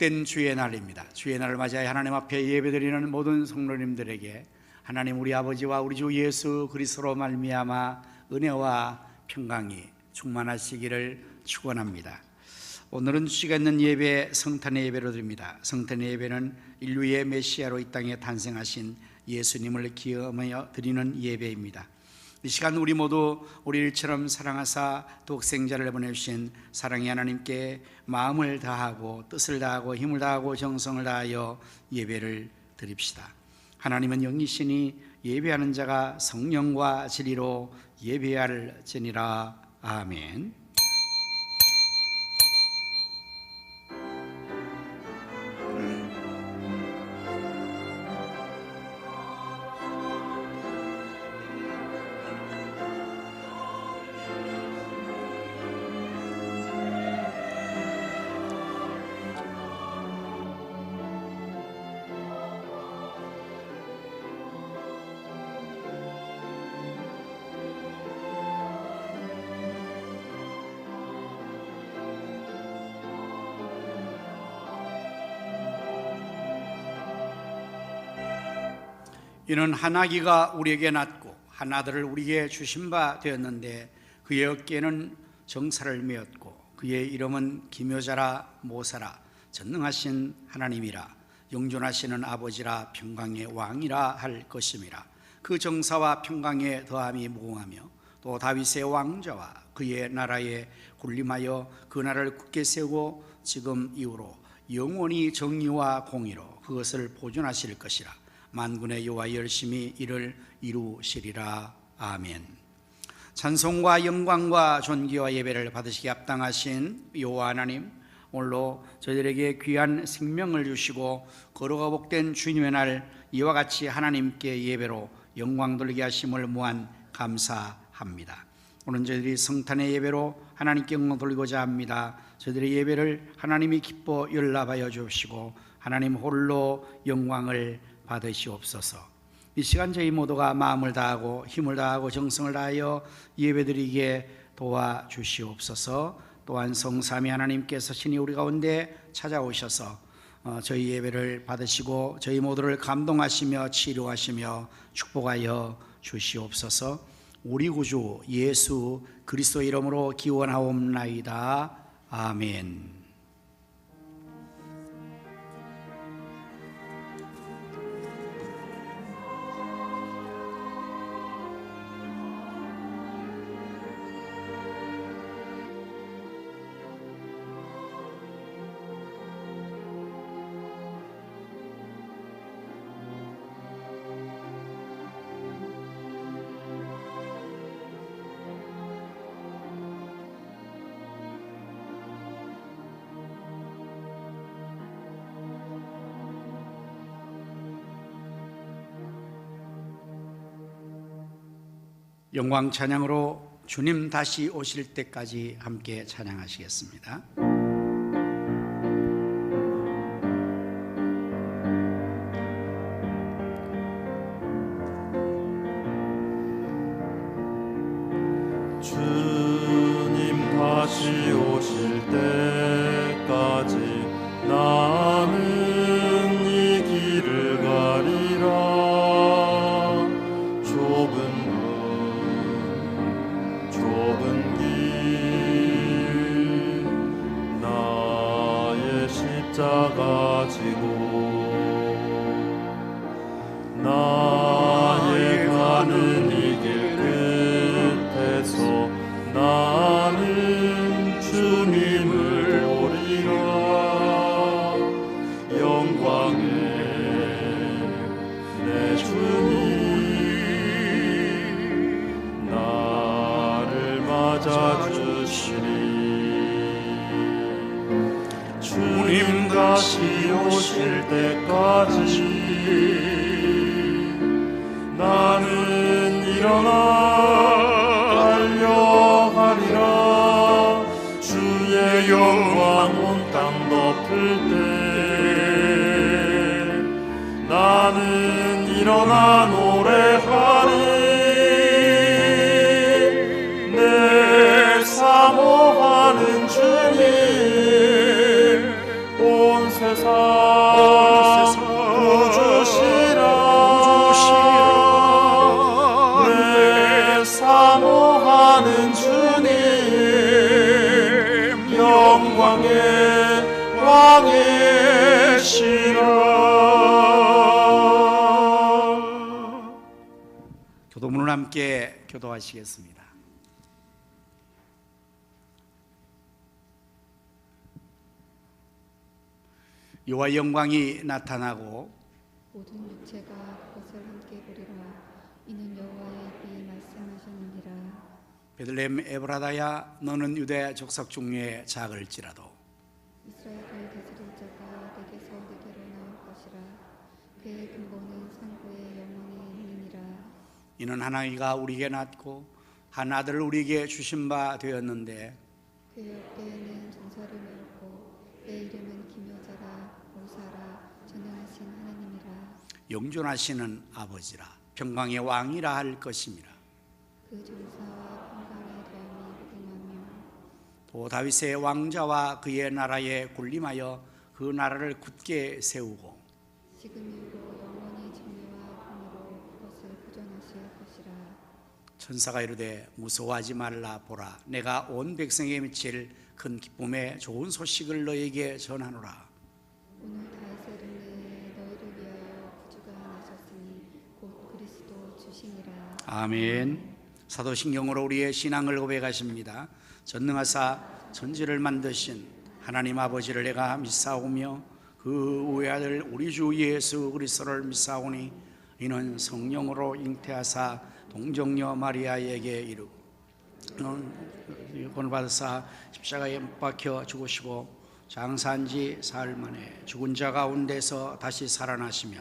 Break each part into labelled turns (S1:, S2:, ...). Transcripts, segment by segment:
S1: 복된 주의 날입니다. 주의 날을 맞이하여 하나님 앞에 예배드리는 모든 성도님들에게 하나님 우리 아버지와 우리 주 예수 그리스도로 말미암아 은혜와 평강이 충만하시기를 축원합니다. 오늘은 주시가 있는 예배 성탄의 예배로 드립니다. 성탄의 예배는 인류의 메시아로 이 땅에 탄생하신 예수님을 기념하여 드리는 예배입니다. 이 시간 우리 모두 우리 일처럼 사랑하사 독생자를 보내주신 사랑의 하나님께 마음을 다하고 뜻을 다하고 힘을 다하고 정성을 다하여 예배를 드립시다. 하나님은 영이시니 예배하는 자가 성령과 진리로 예배할지니라. 아멘. 이는 한 아기가 우리에게 낳고 한 아들을 우리에게 주신 바 되었는데 그의 어깨에는 정사를 메었고 그의 이름은 기묘자라 모사라 전능하신 하나님이라 영존하시는 아버지라 평강의 왕이라 할 것임이라. 그 정사와 평강의 더함이 무궁하며 또 다윗의 왕좌와 그의 나라에 군림하여 그 나라를 굳게 세우고 지금 이후로 영원히 정의와 공의로 그것을 보존하실 것이라. 만군의 여호와 열심히 이를 이루시리라. 아멘. 찬송과 영광과 존귀와 예배를 받으시기에 합당하신 여호와 하나님, 오늘로 저희들에게 귀한 생명을 주시고 거룩하고 복된 주님의 날 이와 같이 하나님께 예배로 영광 돌리게 하심을 무한 감사합니다. 오늘 저희들이 성탄의 예배로 하나님께 영광 돌리고자 합니다. 저희들의 예배를 하나님이 기뻐 연락하여 주시고 하나님 홀로 영광을 받으시옵소서. 이 시간 저희 모두가 마음을 다하고 힘을 다하고 정성을 다하여 예배드리게 도와주시옵소서. 또한 성삼위 하나님께서 신이 우리 가운데 찾아오셔서 저희 예배를 받으시고 저희 모두를 감동하시며 치료하시며 축복하여 주시옵소서. 우리 구주 예수 그리스도 이름으로 기원하옵나이다. 아멘. 영광 찬양으로 주님 다시 오실 때까지 함께 찬양하시겠습니다.
S2: 주님 다시 오실 때까지 나는 이 길을 가리라. 좁은 길 나의 십자가 지고 나의 가는 이 길 끝에서 나는 주님을 보리라. 영광에 내 주님 나를 맞아주시리. 주님 다시 오실 때까지 나는 일어나 달려가리라. 주의 영광 온 땅 덮을 때 나는 일어나 노래하리. 내 사모하는 주님 온 세상
S1: 두 분을 함께 교도하시겠습니다. 여호와 영광이 나타나고
S3: 모든 육체가 그것을 함께 보리라. 이는 여호와의 입이 말씀하셨느니라.
S1: 베들레헴 에브라다야, 너는 유대 족속 중에 작을지라도
S3: 이스라엘을 다스릴 자가 내게서 내게로 나올 것이라. 그의 근본은 상고의 영원히 있느니라.
S1: 이는 한 아이가 우리에게 낳고 한 아들을 우리에게 주신 바 되었는데
S3: 그의 어깨에는 전사를 메었고 그의 이름은 기묘자라, 모사라, 전능하신 하나님이라.
S1: 영존하시는 아버지라, 평강의 왕이라 할 것임이라.
S3: 그 전사와 평강의 대함이 무궁하며
S1: 또 다윗의 왕자와 그의 나라에 군림하여 그 나라를 굳게 세우고
S3: 지금 이후로 영원히 진리와 공의로 그것을 보존하실 것이라.
S1: 천사가 이르되 무서워하지 말라. 보라, 내가 온 백성에게 미칠 큰 기쁨의 좋은 소식을 너에게 전하노라.
S3: 오늘 다윗의 르내에 너희를 위하여 구주가 나셨으니 곧 그리스도 주시니라.
S1: 아멘. 사도신경으로 우리의 신앙을 고백하십니다. 전능하사 천지를 만드신 하나님 아버지를 내가 믿사오며 그 외아들 우리 주 예수 그리스도를 믿사오니 이는 성령으로 잉태하사 동정녀 마리아에게 이르고 구원을 받으사 십자가에 못 박혀 죽으시고 장사한 지 사흘 만에 죽은 자 가운데서 다시 살아나시며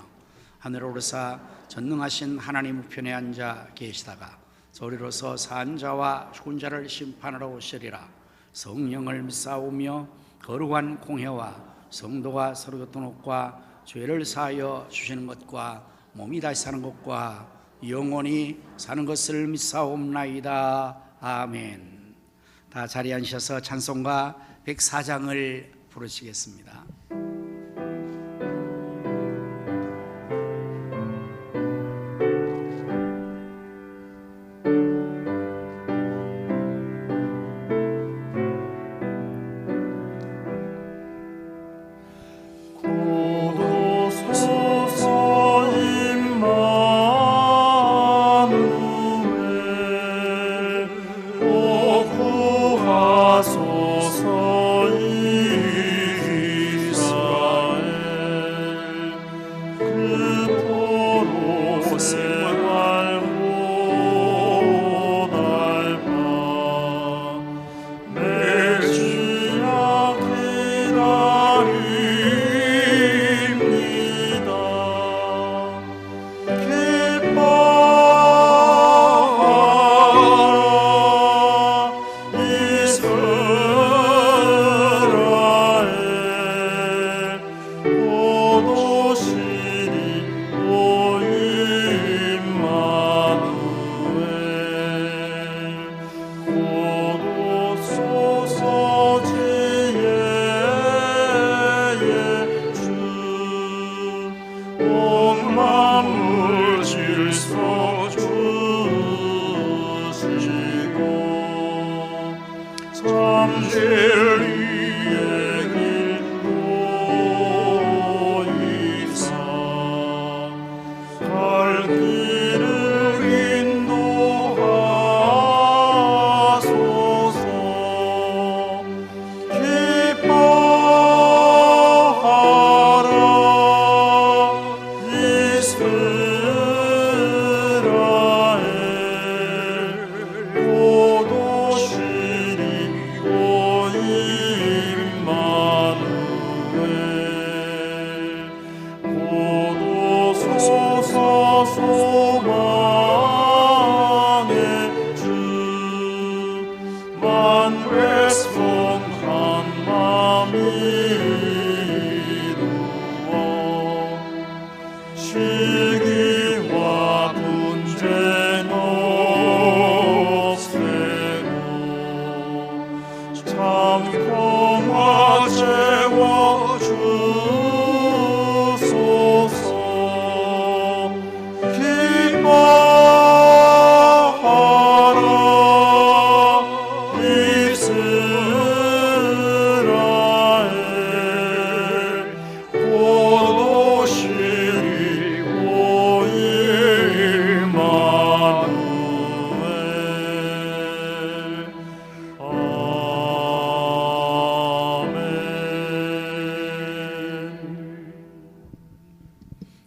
S1: 하늘에 오르사 전능하신 하나님 우편에 앉아 계시다가 저리로서 산 자와 죽은 자를 심판하러 오시리라. 성령을 믿사오며 거룩한 공회와 성도가 서로 교통 옷과 죄를 사하여 주시는 것과 몸이 다시 사는 것과 영원히 사는 것을 믿사옵나이다. 아멘. 다 자리에 앉으셔서 찬송가 104장을 부르시겠습니다.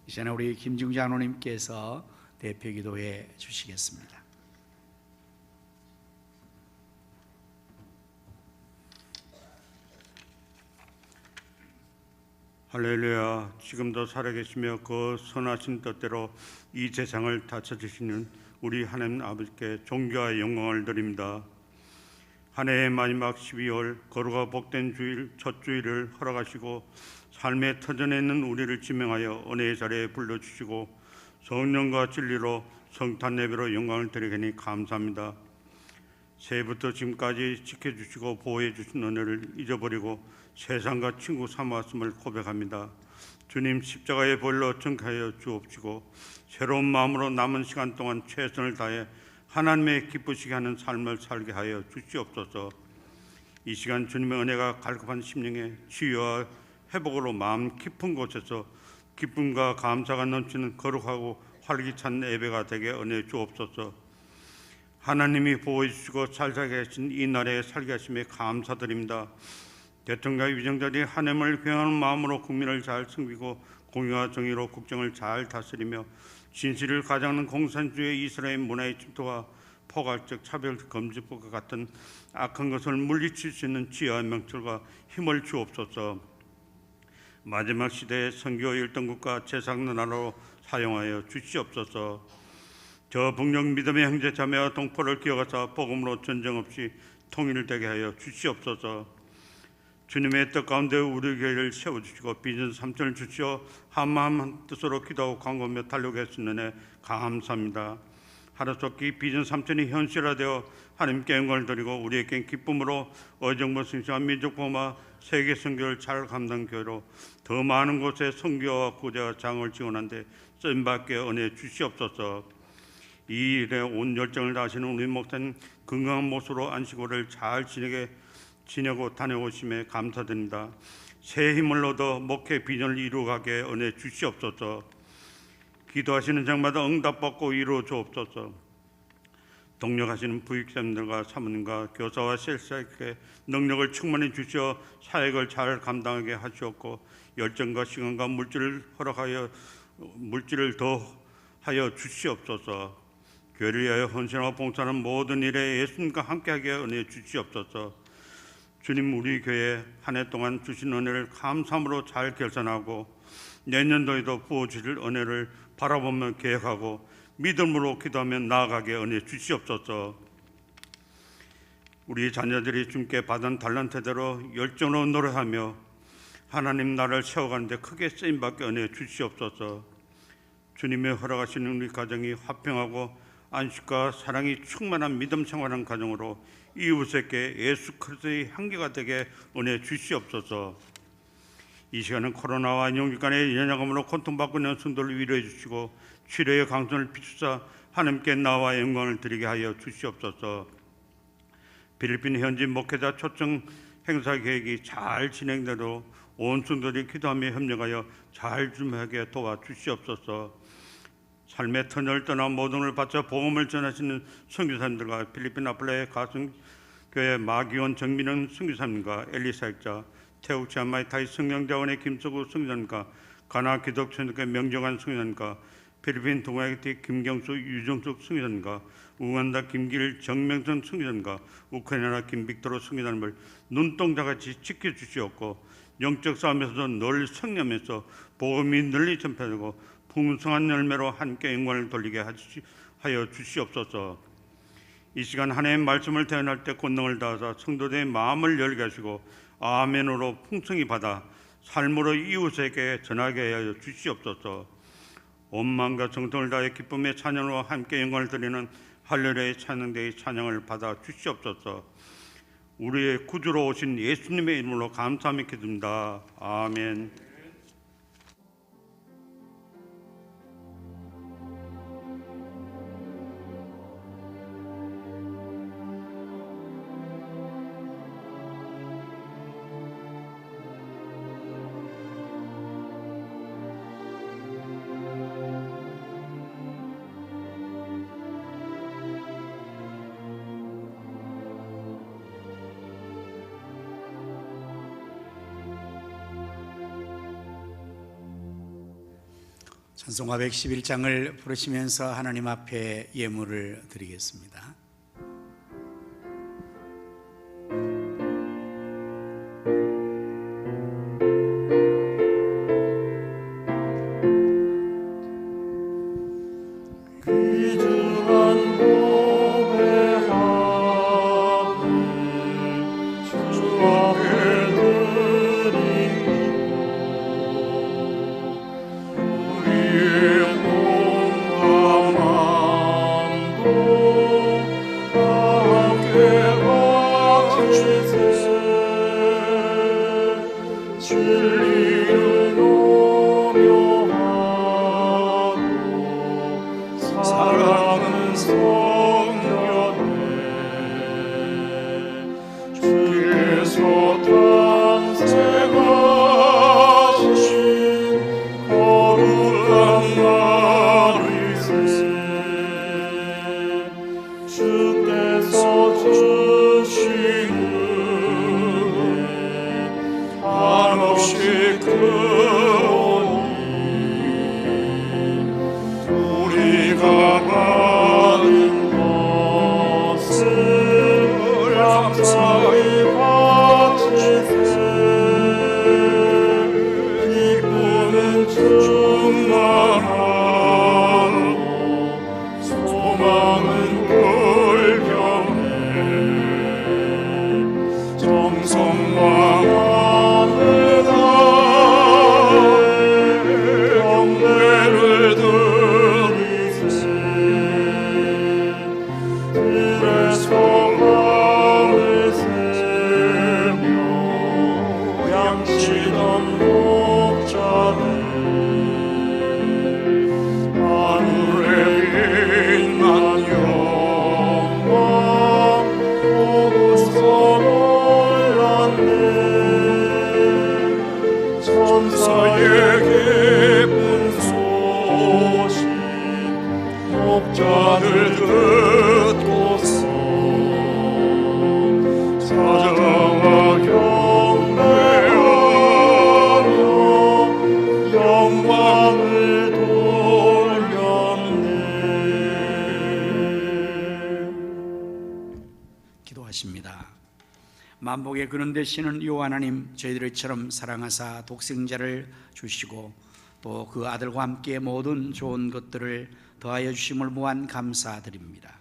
S1: 이제는 우리 김중주 장로님께서 대표 기도해 주시겠습니다.
S2: 할렐루야. 지금도 살아계시며 그 선하신 뜻대로 이 세상을 다스리시는 우리 하나님 아버지께 존귀와 영광을 드립니다. 한 해의 마지막 12월 거룩하고 복된 주일 첫 주일을 허락하시고 삶의 터전에 있는 우리를 지명하여 은혜의 자리에 불러주시고 성령과 진리로 성탄 예배로 영광을 드리니 감사합니다. 새해부터 지금까지 지켜주시고 보호해 주신 은혜를 잊어버리고 세상과 친구 삼았음을 고백합니다. 주님 십자가의 보혈로 정하여 주옵시고 새로운 마음으로 남은 시간 동안 최선을 다해 하나님의 기쁘시게 하는 삶을 살게 하여 주시옵소서. 이 시간 주님의 은혜가 갈급한 심령에 치유와 회복으로 마음 깊은 곳에서 기쁨과 감사가 넘치는 거룩하고 활기찬 예배가 되게 은혜 주옵소서. 하나님이 보호해 주시고 잘 살게 하신 이 나라에 살게 하심에 감사드립니다. 대통령과 위정자들이 하나님을 경외하는 마음으로 국민을 잘 섬기고 공의와 정의로 국정을 잘 다스리며 진실을 가장하는 공산주의 이스라엘 문화의 침투와 포괄적 차별 금지법과 같은 악한 것을 물리칠 수 있는 지혜와 명철과 힘을 주옵소서. 마지막 시대의 선교 일등국가 제사장 나라로 사용하여 주시옵소서. 저 북녘 믿음의 형제 자매와 동포를 기억하사 복음으로 전쟁 없이 통일되게 하여 주시옵소서. 주님의 뜻 가운데 우리 교회를 세워주시고 비전 3천을 주시어 한마음 한뜻으로 기도하고 간구하며 달려겠으니 감사합니다. 하루속히 비전 3천이 현실화되어 하나님께 영광을 드리고 우리에게 기쁨으로 의정부 승리와 민족 보호와 세계 선교를 잘 감당 교회로 더 많은 곳에 선교와 구제와 장을 지원하는데 쓰임받게 은혜 주시옵소서. 이 일에 온 열정을 다하시는 우리 목사님 건강한 모습으로 안식월을 잘 지내고 다녀오심에 감사드립니다. 새 힘을 얻어 목회 비전을 이루어가게 은혜 주시옵소서. 기도하시는 장마다 응답받고 이루어 주옵소서. 동력하시는 부익사님들과 사모님과 교사와 셀사에게 능력을 충만히 주시어 사역을 잘 감당하게 하시옵고 열정과 시간과 물질을 더하여 주시옵소서. 교회를 위하여 헌신하고 봉사하는 모든 일에 예수님과 함께하게 은혜 주시옵소서. 주님 우리 교회 한 해 동안 주신 은혜를 감사함으로 잘 결산하고 내년도에도 부어주실 은혜를 바라보며 계획하고 믿음으로 기도하며 나아가게 은혜 주시옵소서. 우리 자녀들이 주님께 받은 달란트대로 열정으로 노래하며 하나님 나라를 세워가는데 크게 쓰임받게 은혜 주시옵소서. 주님의 허락하시는 우리 가정이 화평하고 안식과 사랑이 충만한 믿음 생활하는 가정으로 이웃에게 예수 그리스도의 향기가 되게 은혜 주시옵소서. 이 시간은 코로나와 영육간의 연약함으로 고통받고 있는 성도를 위로해 주시고 치료의 강선을 비추사 하나님께 나와 영광을 드리게 하여 주시옵소서. 필리핀 현지 목회자 초청 행사 계획이 잘 진행되도록 온 성도들이 기도하며 협력하여 잘 준비하게 도와주시옵소서. 삶의 터널을 떠나 모든 걸 바쳐 복음을 전하시는 선교사님들과 필리핀 아플라의 가슴교회 마기원 정민원 선교사님과 엘리사역자 태국 치안마이타이 성령자원의 김석우 선교사님과 가나 기독교회 명정한 선교사님과 필리핀 동아이티 김경수 유정숙 선교사님과 우간다 김길 정명선 선교사님과 우크라이나 김빅토로 선교사님을 눈동자같이 지켜주시옵고 영적 싸움에서도 늘 승리하면서 복음이 널리 전파되고 풍성한 열매로 함께 영광을 돌리게 하여 주시옵소서. 이 시간 하나님의 말씀을 대언할 때 권능을 다하사 성도들의 마음을 열게 하시고 아멘으로 풍성히 받아 삶으로 이웃에게 전하게 하여 주시옵소서. 온 마음과 정성을 다해 기쁨의 찬양으로 함께 영광을 드리는 할렐루야의 찬양대의 찬양을 받아 주시옵소서. 우리의 구주로 오신 예수님의 이름으로 감사하며 기도합니다. 아멘.
S1: 찬송가 111장을 부르시면서 하나님 앞에 예물을 드리겠습니다. 만복의 근원 되시는 요 하나님, 저희들을 처럼 사랑하사 독생자를 주시고 또 그 아들과 함께 모든 좋은 것들을 더하여 주심을 무한 감사드립니다.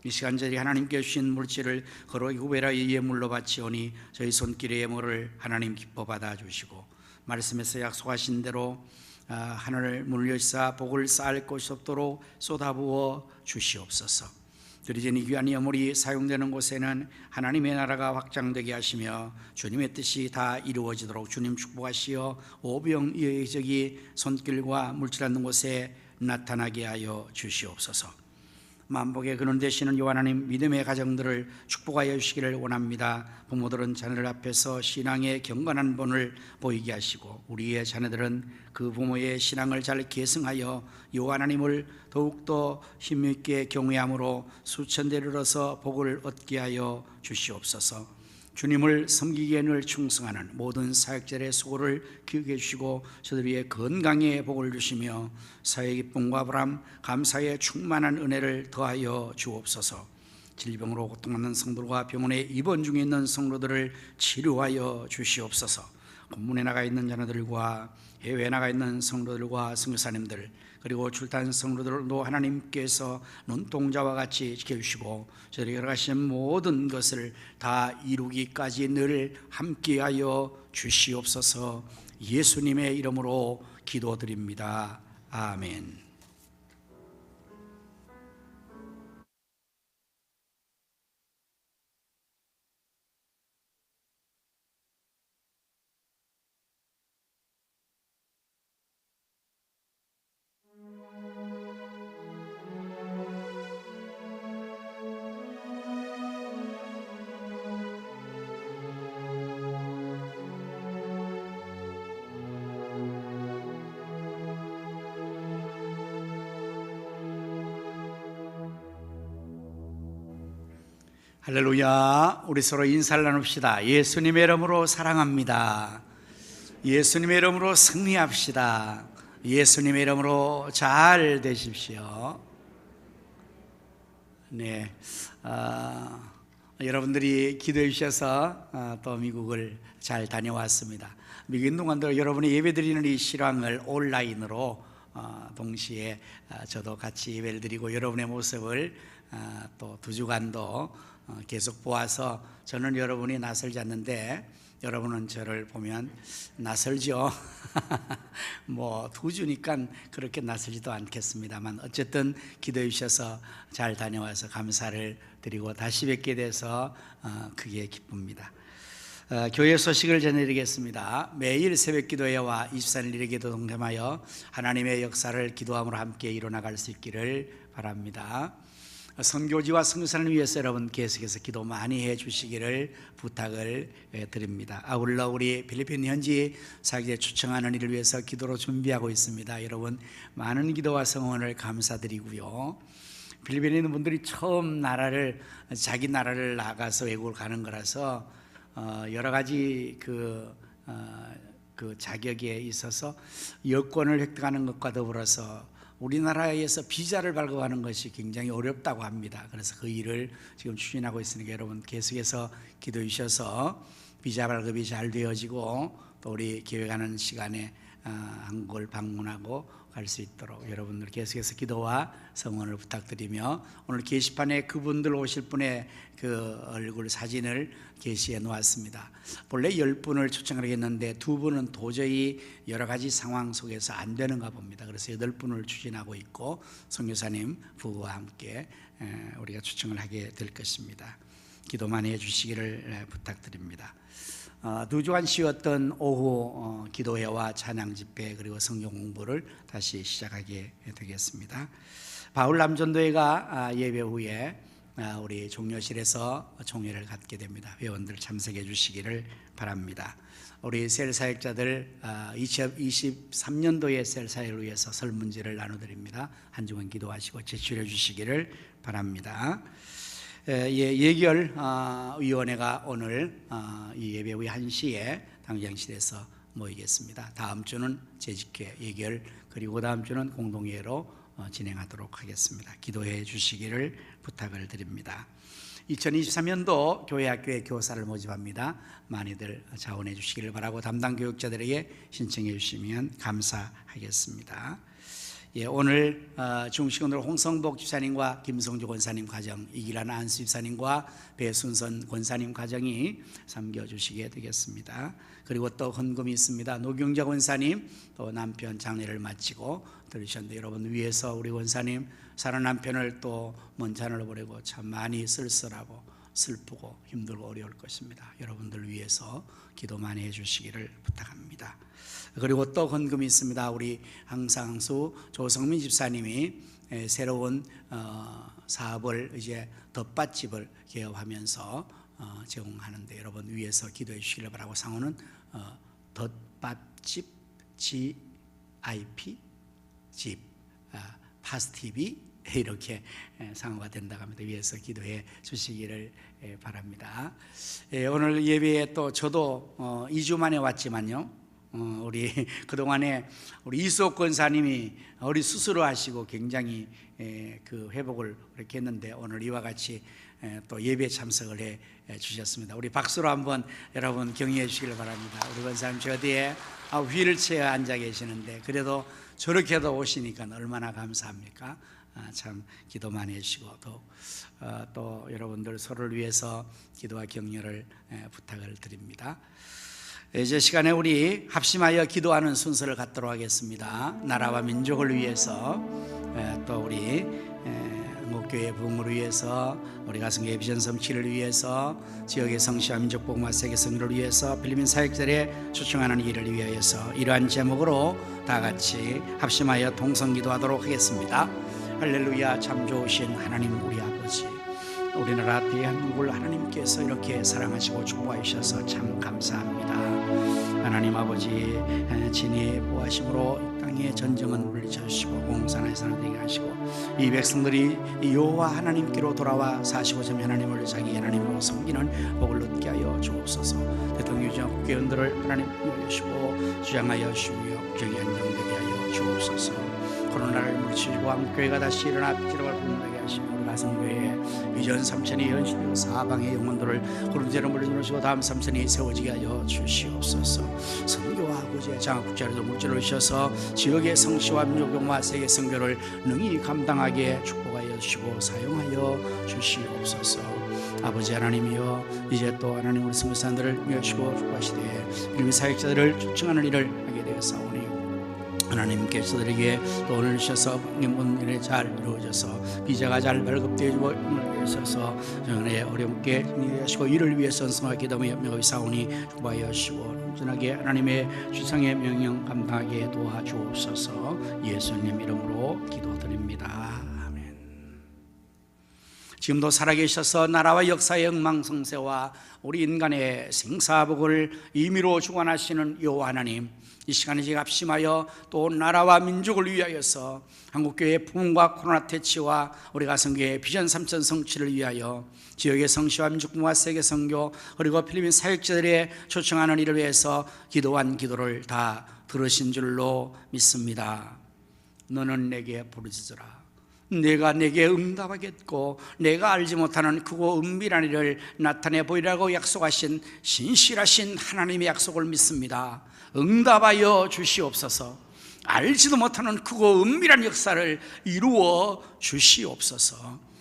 S1: 이 시간 저희 하나님께 주신 물질을 거룩히 구별하여 예물로 바치오니 저희 손길의 예물을 하나님 기뻐 받아주시고 말씀에서 약속하신 대로 하늘을 문을 여시사 복을 쌓을 곳이 없도록 쏟아부어 주시옵소서. 드리진 이 귀한 예물이 사용되는 곳에는 하나님의 나라가 확장되게 하시며 주님의 뜻이 다 이루어지도록 주님 축복하시어 오병이어적이 손길과 물질 않는 곳에 나타나게 하여 주시옵소서. 만복의 근원 되시는 요 하나님, 믿음의 가정들을 축복하여 주시기를 원합니다. 부모들은 자녀들 앞에서 신앙의 경건한 본을 보이게 하시고 우리의 자녀들은 그 부모의 신앙을 잘 계승하여 요 하나님을 더욱더 힘있게 경외함으로 수천대를 얻어서 복을 얻게 하여 주시옵소서. 주님을 섬기기에 늘 충성하는 모든 사역자의 수고를 기억해 주시고 저들의 건강에 복을 주시며 사회 기쁨과 보람, 감사의 충만한 은혜를 더하여 주옵소서. 질병으로 고통받는 성도들과 병원에 입원 중에 있는 성도들을 치료하여 주시옵소서. 본문에 나가 있는 자녀들과 해외에 나가 있는 성도들과 선교사님들 그리고 출탄 성도들도 하나님께서 눈동자와 같이 지켜주시고 저희에게 허락하신 모든 것을 다 이루기까지 늘 함께하여 주시옵소서. 예수님의 이름으로 기도드립니다. 아멘. 할렐루야. 우리 서로 인사를 나눕시다. 예수님의 이름으로 사랑합니다. 예수님의 이름으로 승리합시다. 예수님의 이름으로 잘 되십시오. 네, 여러분들이 기도해 주셔서 또 미국을 잘 다녀왔습니다. 미국 있는 동안도 여러분이 예배드리는 이 실황을 온라인으로 동시에 저도 같이 예배를 드리고 여러분의 모습을 또 두 주간도 계속 보아서 저는 여러분이 낯설지 않는데 여러분은 저를 보면 낯설죠. 뭐 두 주니까 그렇게 낯설지도 않겠습니다만 어쨌든 기도해 주셔서 잘 다녀와서 감사를 드리고 다시 뵙게 돼서 크게 기쁩니다. 교회 소식을 전해드리겠습니다. 매일 새벽 기도회와 24일 일의 기도 동참하여 하나님의 역사를 기도함으로 함께 이뤄나갈 수 있기를 바랍니다. 선교지와 선교사를 위해서 여러분 계속해서 기도 많이 해주시기를 부탁을 드립니다. 아울러 우리 필리핀 현지 사역자에 초청하는 일을 위해서 기도로 준비하고 있습니다. 여러분 많은 기도와 성원을 감사드리고요. 필리핀에 있는 분들이 처음 자기 나라를 나가서 외국을 가는 거라서 여러 가지 그 자격에 있어서 여권을 획득하는 것과 더불어서 우리나라에서 비자를 발급하는 것이 굉장히 어렵다고 합니다. 그래서 그 일을 지금 추진하고 있으니까 여러분 계속해서 기도해 주셔서 비자 발급이 잘 되어지고 또 우리 계획하는 시간에 한국을 방문하고 갈 수 있도록 여러분들 계속해서 기도와 성원을 부탁드리며 오늘 게시판에 그분들 오실 분의 그 얼굴 사진을 게시해 놓았습니다. 본래 10분을 초청하려고 했는데 2분은 도저히 여러 가지 상황 속에서 안 되는가 봅니다. 그래서 8분을 추진하고 있고 선교사님 부부와 함께 우리가 초청을 하게 될 것입니다. 기도 많이 해주시기를 부탁드립니다. 2주간 쉬었던 오후 기도회와 찬양 집회 그리고 성경 공부를 다시 시작하게 되겠습니다. 바울 남전도회가 예배 후에 우리 종료실에서 종회를 갖게 됩니다. 회원들 참석해 주시기를 바랍니다. 우리 셀 사역자들 2023년도의 셀 사역을 위해서 설문지를 나눠드립니다. 한 주간 기도하시고 제출해 주시기를 바랍니다. 예결 위원회가 오늘 이 예배 후 1시에 당장실에서 모이겠습니다. 다음 주는 재직회 예결 그리고 다음 주는 공동회로 진행하도록 하겠습니다. 기도해 주시기를 부탁을 드립니다. 2023년도 교회학교에 교사를 모집합니다. 많이들 자원해 주시기를 바라고 담당 교육자들에게 신청해 주시면 감사하겠습니다. 오늘 중식원으로 홍성복 집사님과 김성주 권사님 가정, 이기란 안수 집사님과 배순선 권사님 가정이 섬겨주시게 되겠습니다. 그리고 또 헌금이 있습니다. 노경자 권사님 또 남편 장례를 마치고 들으셨는데 여러분 위해서 우리 권사님 사는 남편을 또 먼 산을 보내고 참 많이 쓸쓸하고 슬프고 힘들고 어려울 것입니다. 여러분들 위해서 기도 많이 해주시기를 부탁합니다. 그리고 또 헌금이 있습니다. 우리 항상수 조성민 집사님이 새로운 사업을 이제 덮밥집을 개업하면서 제공하는데 여러분 위해서 기도해 주시기를 바라고 상호는 덮밥집 GIP 집 파스티비 이렇게 상호가 된다고 합니다. 위해서 기도해 주시기를 바랍니다. 오늘 예배에 또 저도 2주 만에 왔지만요. 우리 그동안에 우리 이수옥 권사님이 우리 수술을 하시고 굉장히 그 회복을 이렇게 했는데 오늘 이와 같이 또 예배에 참석을 해 주셨습니다. 우리 박수로 한번 여러분 격려해 주시길 바랍니다. 우리 권사님 저 뒤에 휠체어에 앉아 계시는데 그래도 저렇게도 오시니까 얼마나 감사합니까? 참 기도 많이 해주시고 또 여러분들 서로를 위해서 기도와 격려를 부탁을 드립니다. 이제 시간에 우리 합심하여 기도하는 순서를 갖도록 하겠습니다. 나라와 민족을 위해서 또 우리 목교의 부흥을 위해서 우리 가성교회 비전 성취를 위해서 지역의 성시와 민족 복음화 세계 성리를 위해서 필리핀 사역자들의 초청하는 일을 위하여서 이러한 제목으로 다 같이 합심하여 동성 기도하도록 하겠습니다. 할렐루야. 참 좋으신 하나님 우리 아버지, 우리나라 대한민국을 하나님께서 이렇게 사랑하시고 축복하셔서 참 감사합니다. 하나님 아버지 친히 보하심으로 이 땅의 전쟁은 물리쳐 주시고 공산의 산을 되게 하시고 이 백성들이 여호와 하나님께로 돌아와 사시고자 하나님을 자기 하나님으로 섬기는 복을 얻게 하여 주옵소서. 대통령 국회의원들을 하나님 인도하시고 주장하여 주시며 국정이 안정되게 하여 주옵소서. 코로나를 물리치고 한국교회가 다시 일어나 빛으로 불나게 하시며 우리 가성교회에 이전 삼천이 현실되고 사방의 영혼들을 구름대로 물려주시고 다음 삼천이 세워지게 하여 주시옵소서. 선교와 구제 장학국자리도 물질로 주셔서 지역의 성취와 민족용화 세계 선교를 능히 감당하게 축복하여 주시고 사용하여 주시옵소서. 아버지 하나님이여, 이제 또 하나님 우리 선교사님들을 위하시고 축복하시되 이름의 사역자들을 초청하는 일을 하게 되었사오니 하나님께서 저들에게 또 오늘 주셔서 문 일에 잘 이루어져서 비자가 잘 발급되어지고 오늘 위해서 정원의 어렵게 하시고 이를 위해서 선성하게 기도하며 협력하여 사오니 축복하여 주시고 온전하게 하나님의 주상의 명령 감당하게 도와주옵소서. 예수님 이름으로 기도드립니다. 아멘. 지금도 살아계셔서 나라와 역사의 엉망성쇠와 우리 인간의 생사복을 임의로 주관하시는 여호와 하나님, 이 시간에 제가 합심하여 또 나라와 민족을 위하여서 한국교회의 부흥과 코로나 퇴치와 우리 가성교회의 비전 3천 성취를 위하여 지역의 성시와 민족부와 세계 선교 그리고 필리핀 사역자들의 초청하는 일을 위해서 기도한 기도를 다 들으신 줄로 믿습니다. 너는 내게 부르짖으라. 내가 내게 응답하겠고 내가 알지 못하는 크고 은밀한 일을 나타내 보이라고 약속하신 신실하신 하나님의 약속을 믿습니다. 응답하여 주시옵소서. 알지도 못하는 크고 은밀한 역사를 이루어 주시옵소서.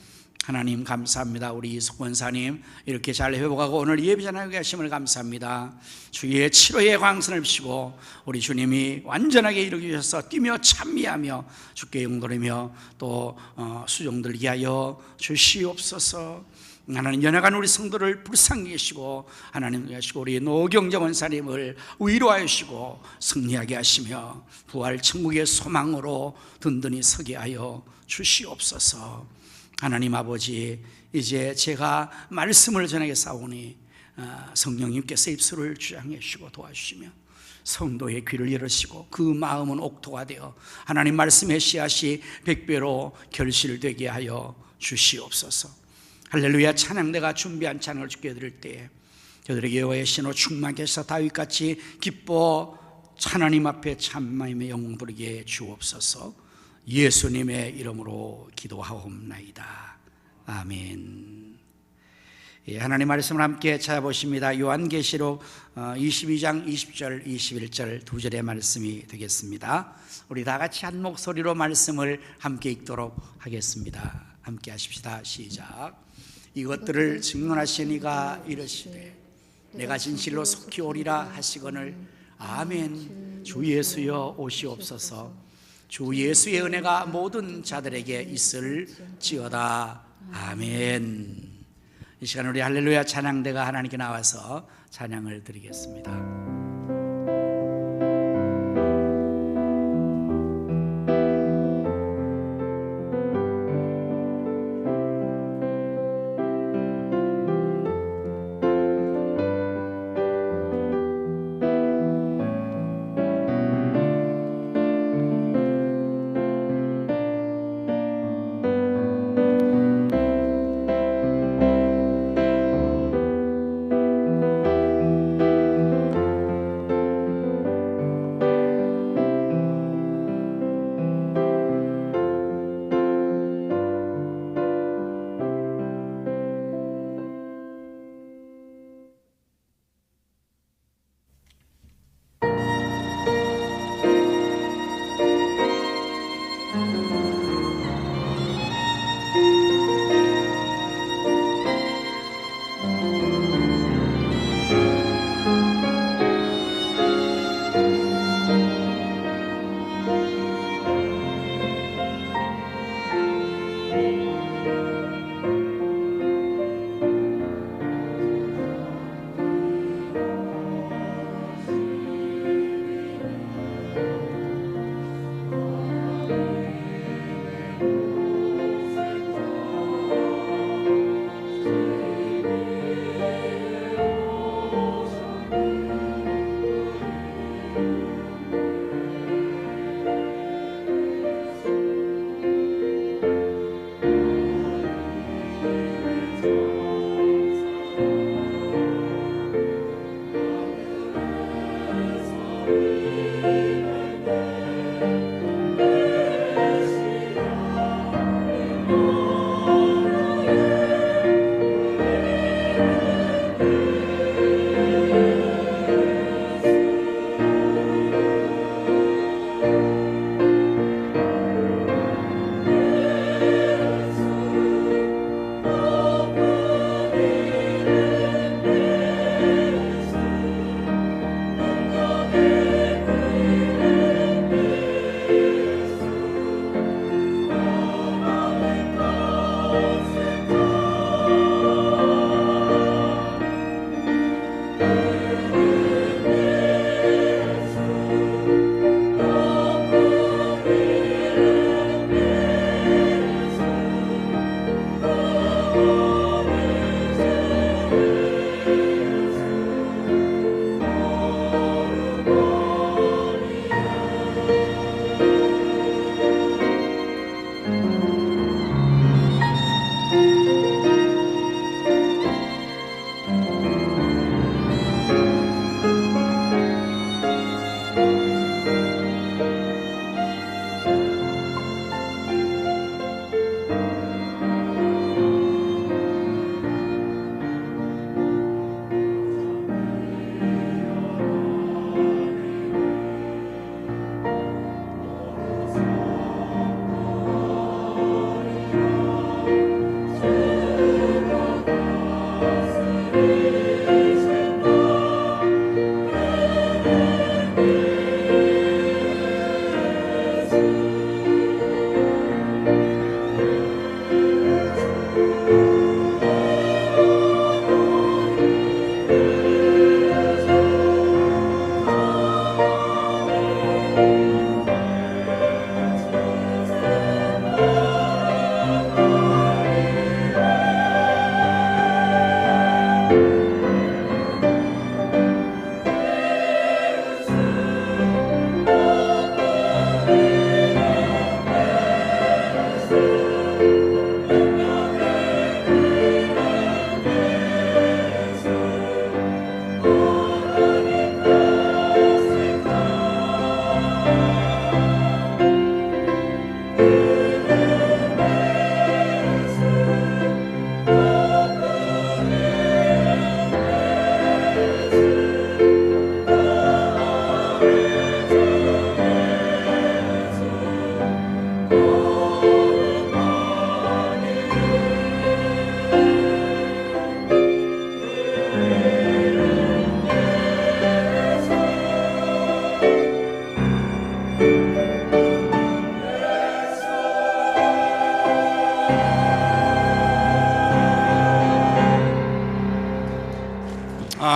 S1: 하나님 감사합니다. 우리 이석권사님 이렇게 잘 회복하고 오늘 예비전하게 하심을 감사합니다. 주의 치료의 광선을 비추고 우리 주님이 완전하게 이루셔서 뛰며 찬미하며 주께 영돌이며 또 수종들게 하여 주시옵소서. 하나님 연약한 우리 성도를 불쌍히 계시고 하나님 하시고 우리 노경정 원사님을 위로하여 주시고 승리하게 하시며 부활 천국의 소망으로 든든히 서게 하여 주시옵소서. 하나님 아버지, 이제 제가 말씀을 전하게 싸우니 성령님께서 입술을 주장해 주시고 도와주시며 성도의 귀를 열으시고 그 마음은 옥토가 되어 하나님 말씀의 씨앗이 백배로 결실되게 하여 주시옵소서. 할렐루야. 찬양대가 준비한 찬양을 주께 드릴 때에 저들에게 여호와의 신으로 충만케 하사 다윗같이 기뻐 하나님 앞에 참마음의 영광 돌리게 주옵소서. 예수님의 이름으로 기도하옵나이다. 아멘. 하나님 말씀을 함께 찾아보십니다. 요한계시록 22장 20절 21절 두 절의 말씀이 되겠습니다. 우리 다 같이 한 목소리로 말씀을 함께 읽도록 하겠습니다. 함께 하십시다. 시작. 이것들을 증언하신 이가 이르시되 내가 진실로 속히 오리라 하시거늘 아멘. 주 예수여 오시옵소서. 주 예수의 은혜가 모든 자들에게 있을지어다. 아멘. 이 시간 우리 할렐루야 찬양대가 하나님께 나와서 찬양을 드리겠습니다.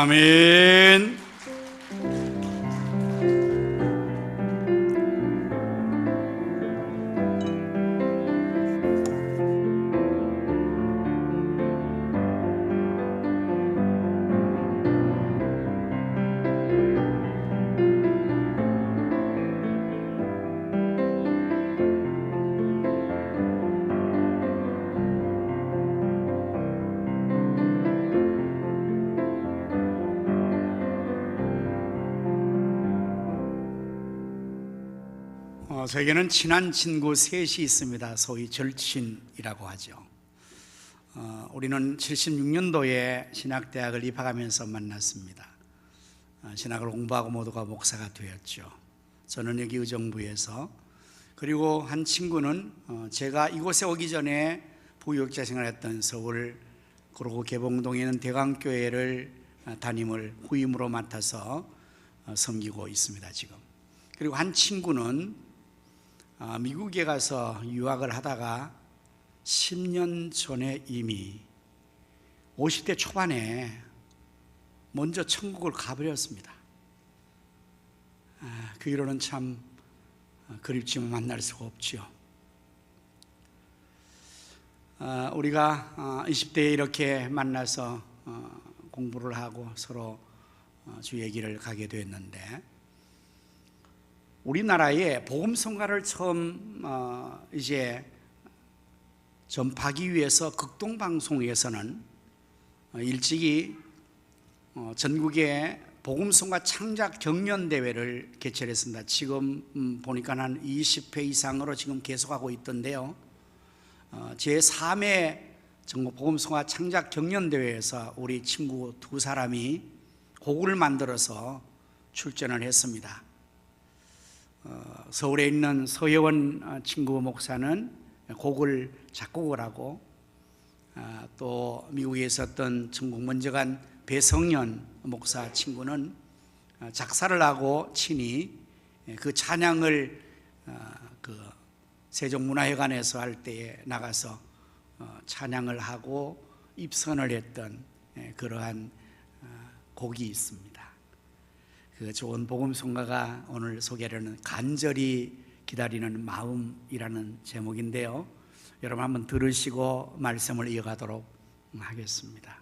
S1: 아멘. 저에게는 친한 친구 셋이 있습니다. 소위 절친이라고 하죠. 우리는 76년도에 신학대학을 입학하면서 만났습니다. 신학을 공부하고 모두가 목사가 되었죠. 저는 여기 의정부에서, 그리고 한 친구는 제가 이곳에 오기 전에 부교육자 생활했던 서울 그리고 개봉동에 있는 대강교회를 담임을 후임으로 맡아서 섬기고 있습니다 지금. 그리고 한 친구는 미국에 가서 유학을 하다가 10년 전에 이미 50대 초반에 먼저 천국을 가버렸습니다. 그 이후로는 참 그립지만 만날 수가 없죠. 우리가 20대에 이렇게 만나서 공부를 하고 서로 주 얘기를 가게 됐는데, 우리나라에 복음성가를 처음 이제 전파하기 위해서 극동방송에서는 일찍이 전국에 복음성가 창작 경연대회를 개최했습니다. 지금 보니까 한 20회 이상으로 지금 계속하고 있던데요. 제3회 전국 복음성가 창작 경연대회에서 우리 친구 두 사람이 곡을 만들어서 출전을 했습니다. 서울에 있는 서혜원 친구 목사는 곡을 작곡을 하고, 또 미국에 있었던 전국 먼저 간 배성연 목사 친구는 작사를 하고 친히 그 찬양을 그 세종문화회관에서 할 때에 나가서 찬양을 하고 입선을 했던 그러한 곡이 있습니다. 그 좋은 복음성가가 오늘 소개하려는 간절히 기다리는 마음이라는 제목인데요. 여러분 한번 들으시고 말씀을 이어가도록 하겠습니다.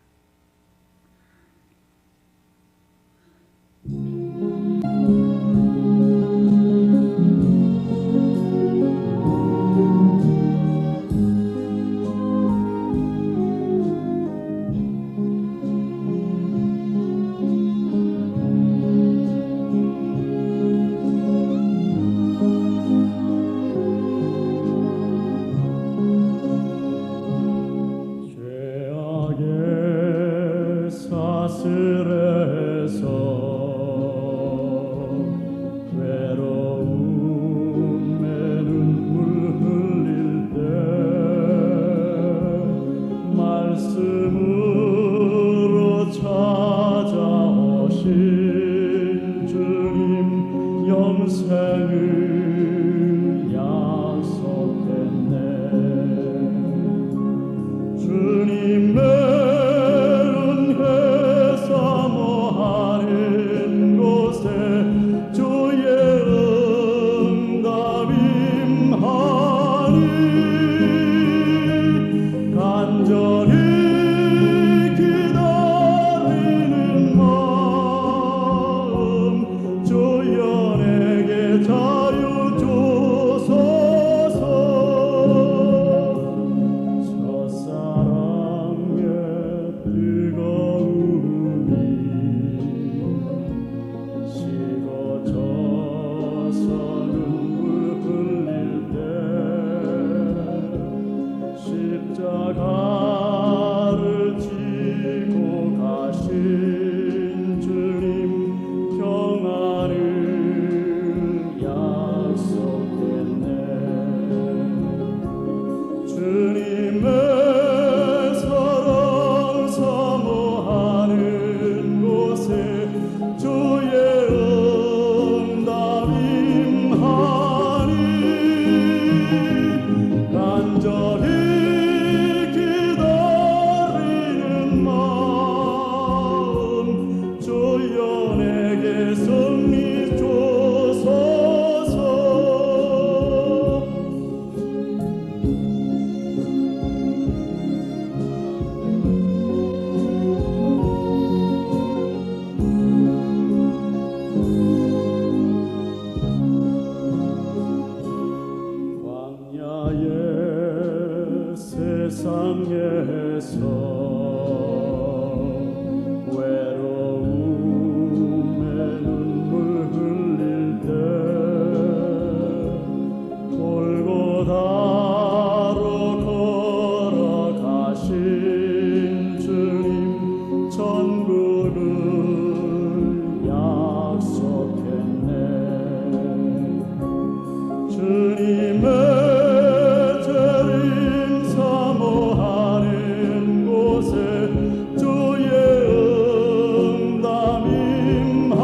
S4: 나의 세상에서 외로움에 눈물 흘릴 때 골고다로 걸어가신 주님 천국을 약속했네. 주님의 재림 사모하는 곳에 주의 응답 임하리.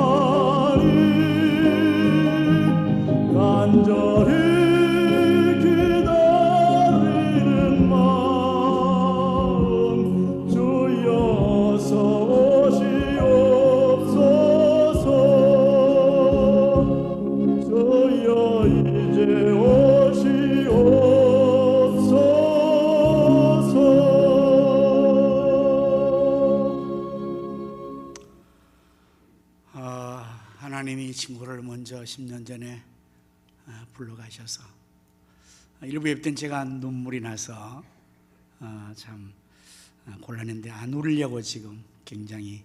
S4: 간절히 기다리는 마음 주여서 오시옵소서. 주여 이제
S1: 하나님이 이 친구를 먼저 10년 전에 불러가셔서 일부 예배 때는 제가 눈물이 나서 참 곤란했는데 안 울려고 지금 굉장히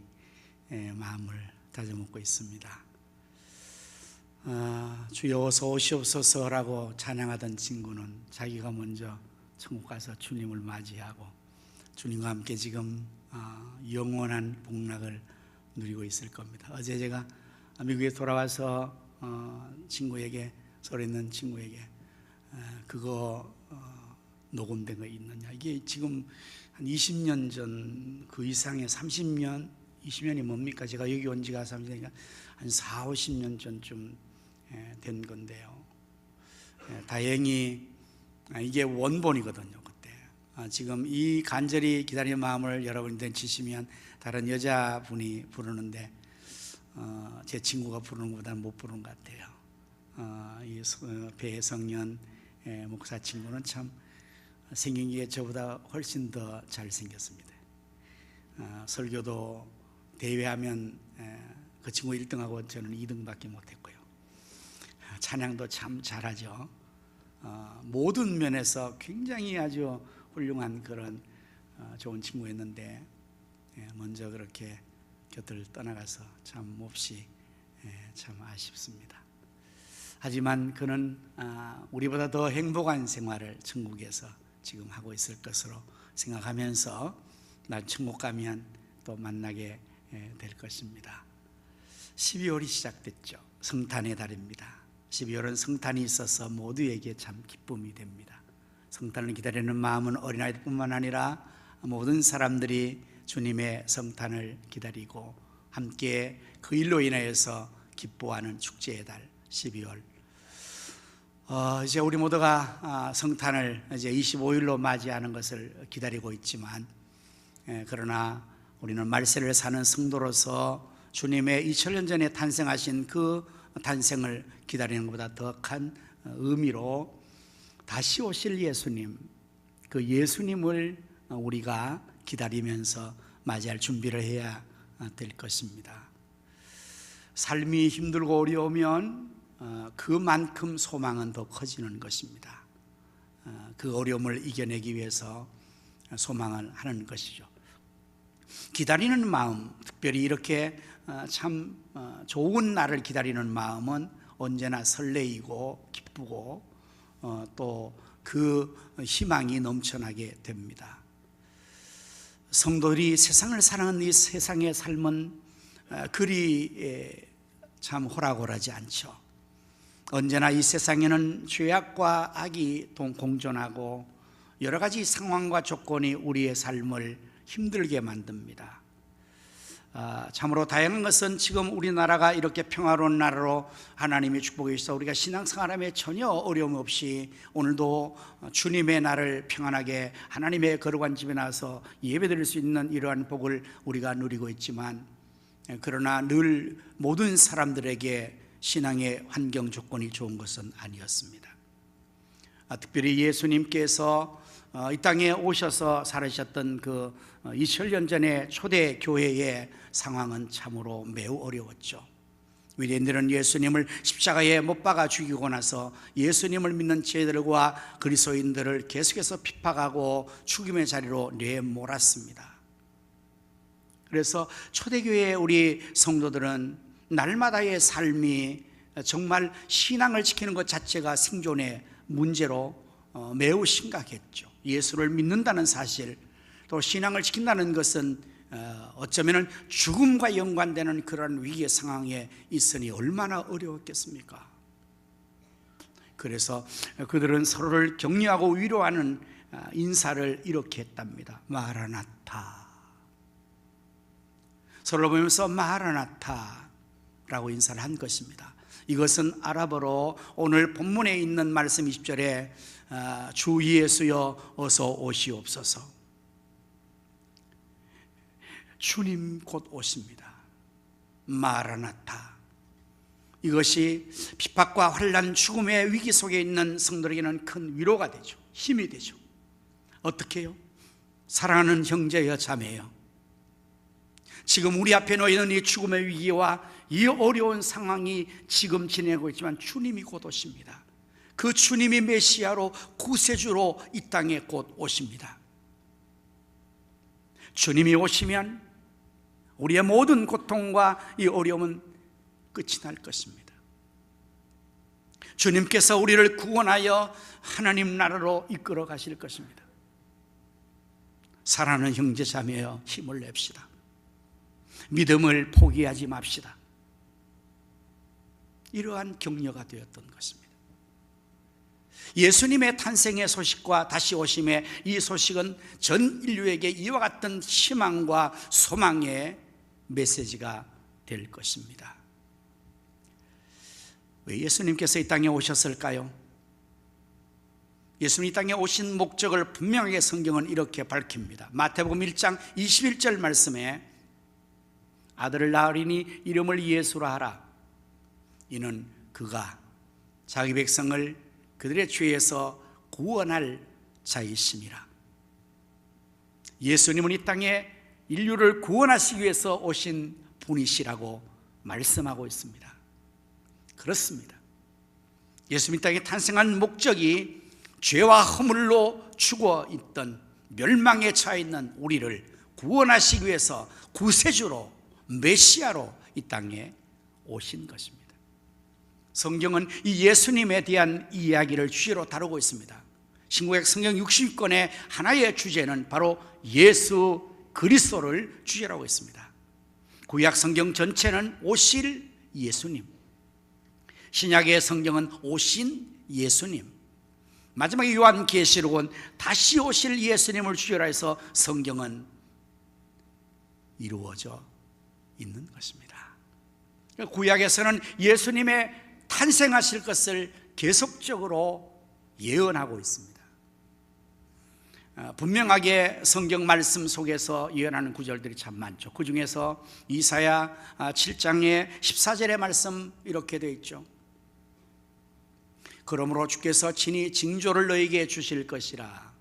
S1: 마음을 다져먹고 있습니다. 주여 어서 오시옵소서라고 찬양하던 친구는 자기가 먼저 천국 가서 주님을 맞이하고 주님과 함께 지금 영원한 복락을 누리고 있을 겁니다. 어제 제가 미국에 돌아와서 친구에게 서울에 있는 친구에게 그거 녹음된 거 있느냐, 이게 지금 한 20년 전 그 이상의 30년 20년이 뭡니까? 제가 여기 온 지가 30년이니까 한 4, 50년 전쯤 된 건데요. 다행히 이게 원본이거든요. 그때 지금 이 간절히 기다리는 마음을 여러분들 치시면 다른 여자분이 부르는데 제 친구가 부르는 것보다는 못 부르는 것 같아요. 이 배성년 목사 친구는 참 생긴 게 저보다 훨씬 더 잘생겼습니다. 설교도 대회하면 그 친구 1등하고 저는 2등밖에 못했고요. 찬양도 참 잘하죠. 모든 면에서 굉장히 아주 훌륭한 그런 좋은 친구였는데 먼저 그렇게 곁을 떠나가서 참 몹시 참 아쉽습니다. 하지만 그는 우리보다 더 행복한 생활을 천국에서 지금 하고 있을 것으로 생각하면서 난 천국 가면 또 만나게 될 것입니다. 12월이 시작됐죠. 성탄의 달입니다. 12월은 성탄이 있어서 모두에게 참 기쁨이 됩니다. 성탄을 기다리는 마음은 어린아이들뿐만 아니라 모든 사람들이 주님의 성탄을 기다리고 함께 그 일로 인하여서 기뻐하는 축제의 달 12월. 이제 우리 모두가 성탄을 이제 25일로 맞이하는 것을 기다리고 있지만, 그러나 우리는 말세를 사는 성도로서 주님의 2000년 전에 탄생하신 그 탄생을 기다리는 것보다 더 큰 의미로 다시 오실 예수님, 그 예수님을 우리가 기다리면서 맞이할 준비를 해야 될 것입니다. 삶이 힘들고 어려우면 그만큼 소망은 더 커지는 것입니다. 그 어려움을 이겨내기 위해서 소망을 하는 것이죠. 기다리는 마음, 특별히 이렇게 참 좋은 날을 기다리는 마음은 언제나 설레이고 기쁘고 또 그 희망이 넘쳐나게 됩니다. 성도들이 세상을 사랑하는 이 세상의 삶은 그리 참 호락호락하지 않죠. 언제나 이 세상에는 죄악과 악이 공존하고 여러 가지 상황과 조건이 우리의 삶을 힘들게 만듭니다. 참으로 다양한 것은 지금 우리나라가 이렇게 평화로운 나라로 하나님의 축복이 있어 우리가 신앙생활함에 전혀 어려움 없이 오늘도 주님의 날을 평안하게 하나님의 거룩한 집에 나와서 예배드릴 수 있는 이러한 복을 우리가 누리고 있지만, 그러나 늘 모든 사람들에게 신앙의 환경 조건이 좋은 것은 아니었습니다. 특별히 예수님께서 이 땅에 오셔서 살으셨던 그 2000년 전의 초대 교회의 상황은 참으로 매우 어려웠죠. 유대인들은 예수님을 십자가에 못 박아 죽이고 나서 예수님을 믿는 제들과 그리스도인들을 계속해서 핍박하고 죽임의 자리로 내몰았습니다. 그래서 초대교회의 우리 성도들은 날마다의 삶이 정말 신앙을 지키는 것 자체가 생존의 문제로 매우 심각했죠. 예수를 믿는다는 사실, 또 신앙을 지킨다는 것은 어쩌면 죽음과 연관되는 그런 위기의 상황에 있으니 얼마나 어려웠겠습니까? 그래서 그들은 서로를 격려하고 위로하는 인사를 이렇게 했답니다. 마라나타. 서로 보면서 마라나타라고 인사를 한 것입니다. 이것은 아랍어로 오늘 본문에 있는 말씀 20절에 주 예수여 어서 오시옵소서, 주님 곧 오십니다. 마라나타. 이것이 핍박과 환난, 죽음의 위기 속에 있는 성도에게는 큰 위로가 되죠. 힘이 되죠. 어떻게 해요? 사랑하는 형제여 자매여, 지금 우리 앞에 놓여있는 이 죽음의 위기와 이 어려운 상황이 지금 지내고 있지만 주님이 곧 오십니다. 그 주님이 메시아로 구세주로 이 땅에 곧 오십니다. 주님이 오시면 우리의 모든 고통과 이 어려움은 끝이 날 것입니다. 주님께서 우리를 구원하여 하나님 나라로 이끌어 가실 것입니다. 사랑하는 형제 자매여, 힘을 냅시다. 믿음을 포기하지 맙시다. 이러한 격려가 되었던 것입니다. 예수님의 탄생의 소식과 다시 오심의 이 소식은 전 인류에게 이와 같은 희망과 소망의 메시지가 될 것입니다. 왜 예수님께서 이 땅에 오셨을까요? 예수님 이 땅에 오신 목적을 분명하게 성경은 이렇게 밝힙니다. 마태복음 1장 21절 말씀에 아들을 낳으리니 이름을 예수라 하라. 이는 그가 자기 백성을 그들의 죄에서 구원할 자이심이라. 예수님은 이 땅에 인류를 구원하시기 위해서 오신 분이시라고 말씀하고 있습니다. 그렇습니다. 예수님 이 땅에 탄생한 목적이 죄와 허물로 죽어 있던, 멸망에 처해 있는 우리를 구원하시기 위해서 구세주로, 메시아로 이 땅에 오신 것입니다. 성경은 이 예수님에 대한 이야기를 주제로 다루고 있습니다. 신구약 성경 60권의 하나의 주제는 바로 예수 그리스도를 주제라고 했습니다. 구약 성경 전체는 오실 예수님, 신약의 성경은 오신 예수님, 마지막에 요한계시록은 다시 오실 예수님을 주제로 해서 성경은 이루어져 있는 것입니다. 구약에서는 예수님의 탄생하실 것을 계속적으로 예언하고 있습니다. 분명하게 성경 말씀 속에서 예언하는 구절들이 참 많죠. 그 중에서 이사야 7장의 14절의 말씀 이렇게 되어 있죠. 그러므로 주께서 친히 징조를 너에게 주실 것이라.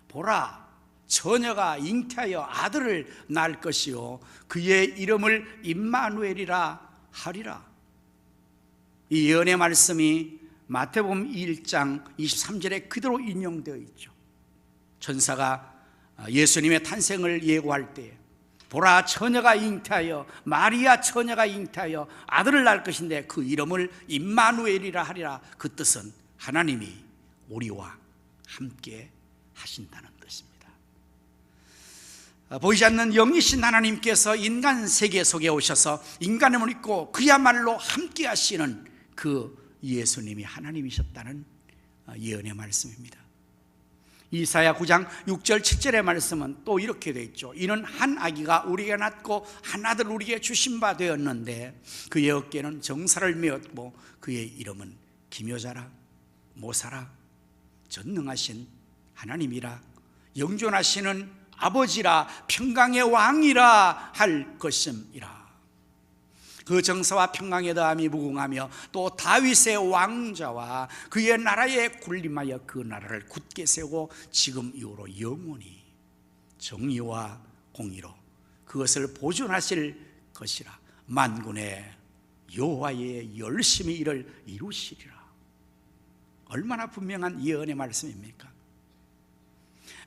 S1: 보라, 처녀가 잉태하여 아들을 낳을 것이요 그의 이름을 임마누엘이라 하리라. 이 예언의 말씀이 마태복음 1장 23절에 그대로 인용되어 있죠. 천사가 예수님의 탄생을 예고할 때 보라, 처녀가 잉태하여, 마리아 처녀가 잉태하여 아들을 낳을 것인데 그 이름을 임마누엘이라 하리라. 그 뜻은 하나님이 우리와 함께 하신다는 뜻입니다. 보이지 않는 영이신 하나님께서 인간 세계 속에 오셔서 인간을 입고 그야말로 함께 하시는 그 예수님이 하나님이셨다는 예언의 말씀입니다. 이사야 9장 6절 7절의 말씀은 또 이렇게 되어 있죠. 이는 한 아기가 우리에게 낳고 한 아들 우리에게 주신 바 되었는데 그의 어깨는 정사를 메었고 그의 이름은 기묘자라, 모사라, 전능하신 하나님이라, 영존하시는 아버지라, 평강의 왕이라 할 것임이라. 그 정사와 평강의 다함이 무궁하며 또 다윗의 왕자와 그의 나라에 군림하여 그 나라를 굳게 세우고 지금 이후로 영원히 정의와 공의로 그것을 보존하실 것이라. 만군의 여호와의 열심히 일을 이루시리라. 얼마나 분명한 예언의 말씀입니까?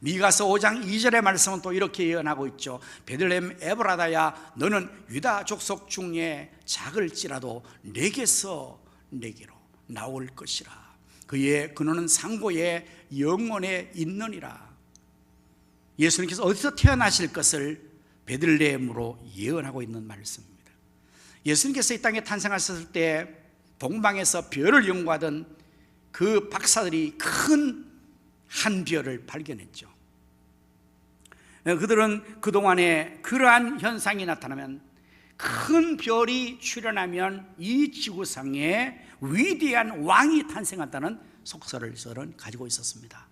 S1: 미가서 5장 2절의 말씀은 또 이렇게 예언하고 있죠. 베들레헴 에브라다야, 너는 유다 족속 중에 작을지라도 내게서 내게로 나올 것이라. 그의 근원은 상고의 영원에 있느니라. 예수님께서 어디서 태어나실 것을 베들레헴으로 예언하고 있는 말씀입니다. 예수님께서 이 땅에 탄생하셨을 때 동방에서 별을 연구하던 그 박사들이 큰 한 별을 발견했죠. 그들은 그동안에 그러한 현상이 나타나면, 큰 별이 출현하면 이 지구상에 위대한 왕이 탄생한다는 속설을 가지고 있었습니다.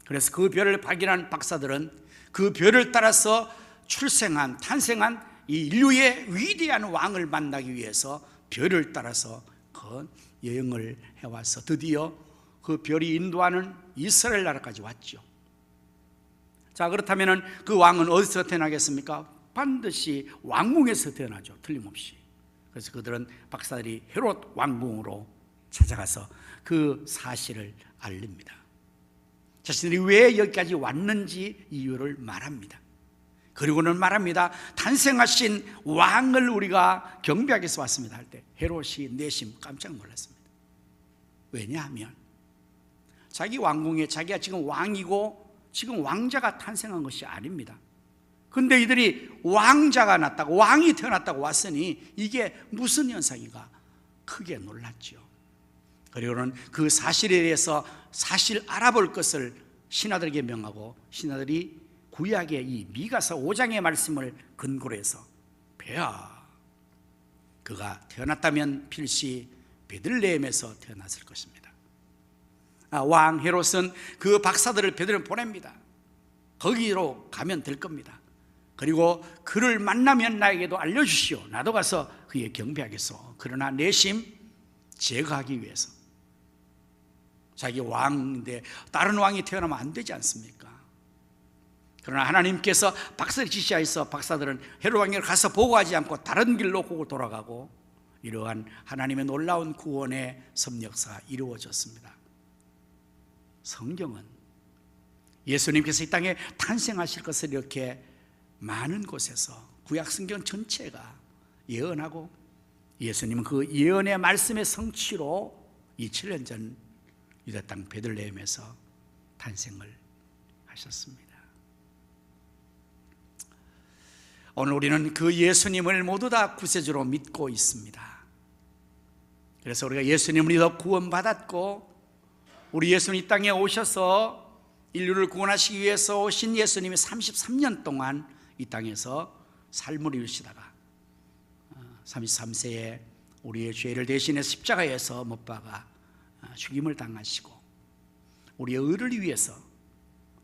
S1: 그래서 그 별을 발견한 박사들은 그 별을 따라서 탄생한 이 인류의 위대한 왕을 만나기 위해서 별을 따라서 그 여행을 해와서 드디어 그 별이 인도하는 이스라엘 나라까지 왔죠. 자, 그렇다면 그 왕은 어디서 태어나겠습니까? 반드시 왕궁에서 태어나죠. 틀림없이. 그래서 그들은 박사들이 헤롯 왕궁으로 찾아가서 그 사실을 알립니다. 자신들이 왜 여기까지 왔는지 이유를 말합니다. 그리고는 말합니다. 탄생하신 왕을 우리가 경배하기 위해서 왔습니다 할 때 헤롯이 내심 깜짝 놀랐습니다. 왜냐하면 자기 왕궁에 자기가 지금 왕이고 지금 왕자가 탄생한 것이 아닙니다. 근데 이들이 왕자가 났다고, 왕이 태어났다고 왔으니 이게 무슨 현상인가 크게 놀랐죠. 그리고는 그 사실에 대해서 사실 알아볼 것을 신하들에게 명하고, 신하들이 구약의 이 미가서 5장의 말씀을 근거로 해서 배야, 그가 태어났다면 필시 베들레헴에서 태어났을 것입니다. 왕 헤롯은 그 박사들을 베들레헴 보냅니다. 거기로 가면 될 겁니다. 그리고 그를 만나면 나에게도 알려주시오. 나도 가서 그에 경배하겠소. 그러나 내심 제거하기 위해서. 자기 왕인데 다른 왕이 태어나면 안 되지 않습니까? 그러나 하나님께서 박사를 지시하여서 박사들은 헤롯 왕에게 가서 보고하지 않고 다른 길로 고고 돌아가고, 이러한 하나님의 놀라운 구원의 섭력사가 이루어졌습니다. 성경은 예수님께서 이 땅에 탄생하실 것을 이렇게 많은 곳에서 구약 성경 전체가 예언하고, 예수님은 그 예언의 말씀의 성취로 2000년 전 유다 땅 베들레헴에서 탄생을 하셨습니다. 오늘 우리는 그 예수님을 모두 다 구세주로 믿고 있습니다. 그래서 우리가 예수님을 믿어 구원받았고, 우리 예수님 이 땅에 오셔서 인류를 구원하시기 위해서 오신 예수님이 33년 동안 이 땅에서 삶을 이루시다가 33세에 우리의 죄를 대신해 십자가에서 못 박아 죽임을 당하시고, 우리의 의를 위해서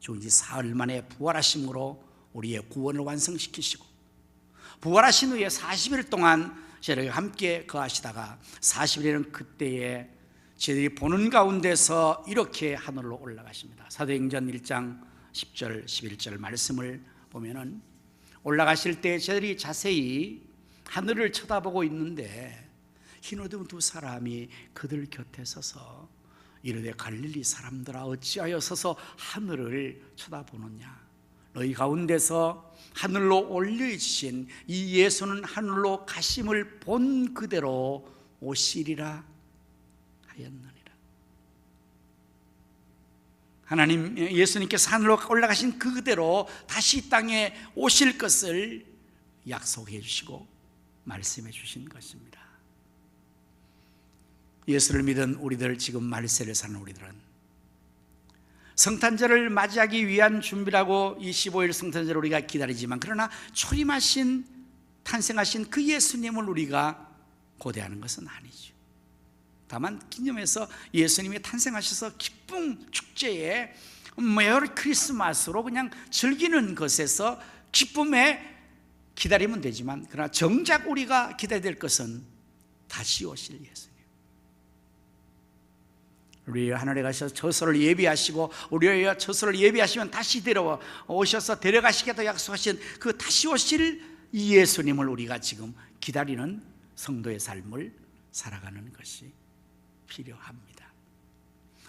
S1: 죽은 지 사흘 만에 부활하심으로 우리의 구원을 완성시키시고, 부활하신 후에 40일 동안 저희가 함께 거하시다가 40일에는 그때에 저희들이 보는 가운데서 이렇게 하늘로 올라가십니다. 사도행전 1장 10절 11절 말씀을 보면은, 올라가실 때 저희들이 자세히 하늘을 쳐다보고 있는데 흰옷 입은 두 사람이 그들 곁에 서서 이르되 갈릴리 사람들아 어찌하여 서서 하늘을 쳐다보느냐. 너희 가운데서 하늘로 올려주신 이 예수는 하늘로 가심을 본 그대로 오시리라 하였느니라. 하나님 예수님께서 하늘로 올라가신 그대로 다시 이 땅에 오실 것을 약속해 주시고 말씀해 주신 것입니다. 예수를 믿은 우리들, 지금 말세를 사는 우리들은 성탄절을 맞이하기 위한 준비라고 이 15일 성탄절을 우리가 기다리지만, 그러나 초림하신 탄생하신 그 예수님을 우리가 고대하는 것은 아니죠. 다만 기념해서 예수님이 탄생하셔서 기쁨 축제에 메리 크리스마스로 그냥 즐기는 것에서 기쁨에 기다리면 되지만, 그러나 정작 우리가 기다려야 될 것은 다시 오실 예수님. 우리 하늘에 가셔서 처소를 예비하시고, 우리가 처소를 예비하시면 다시 데려오셔서 데려가시겠다 약속하신 그 다시 오실 이 예수님을 우리가 지금 기다리는 성도의 삶을 살아가는 것이 필요합니다.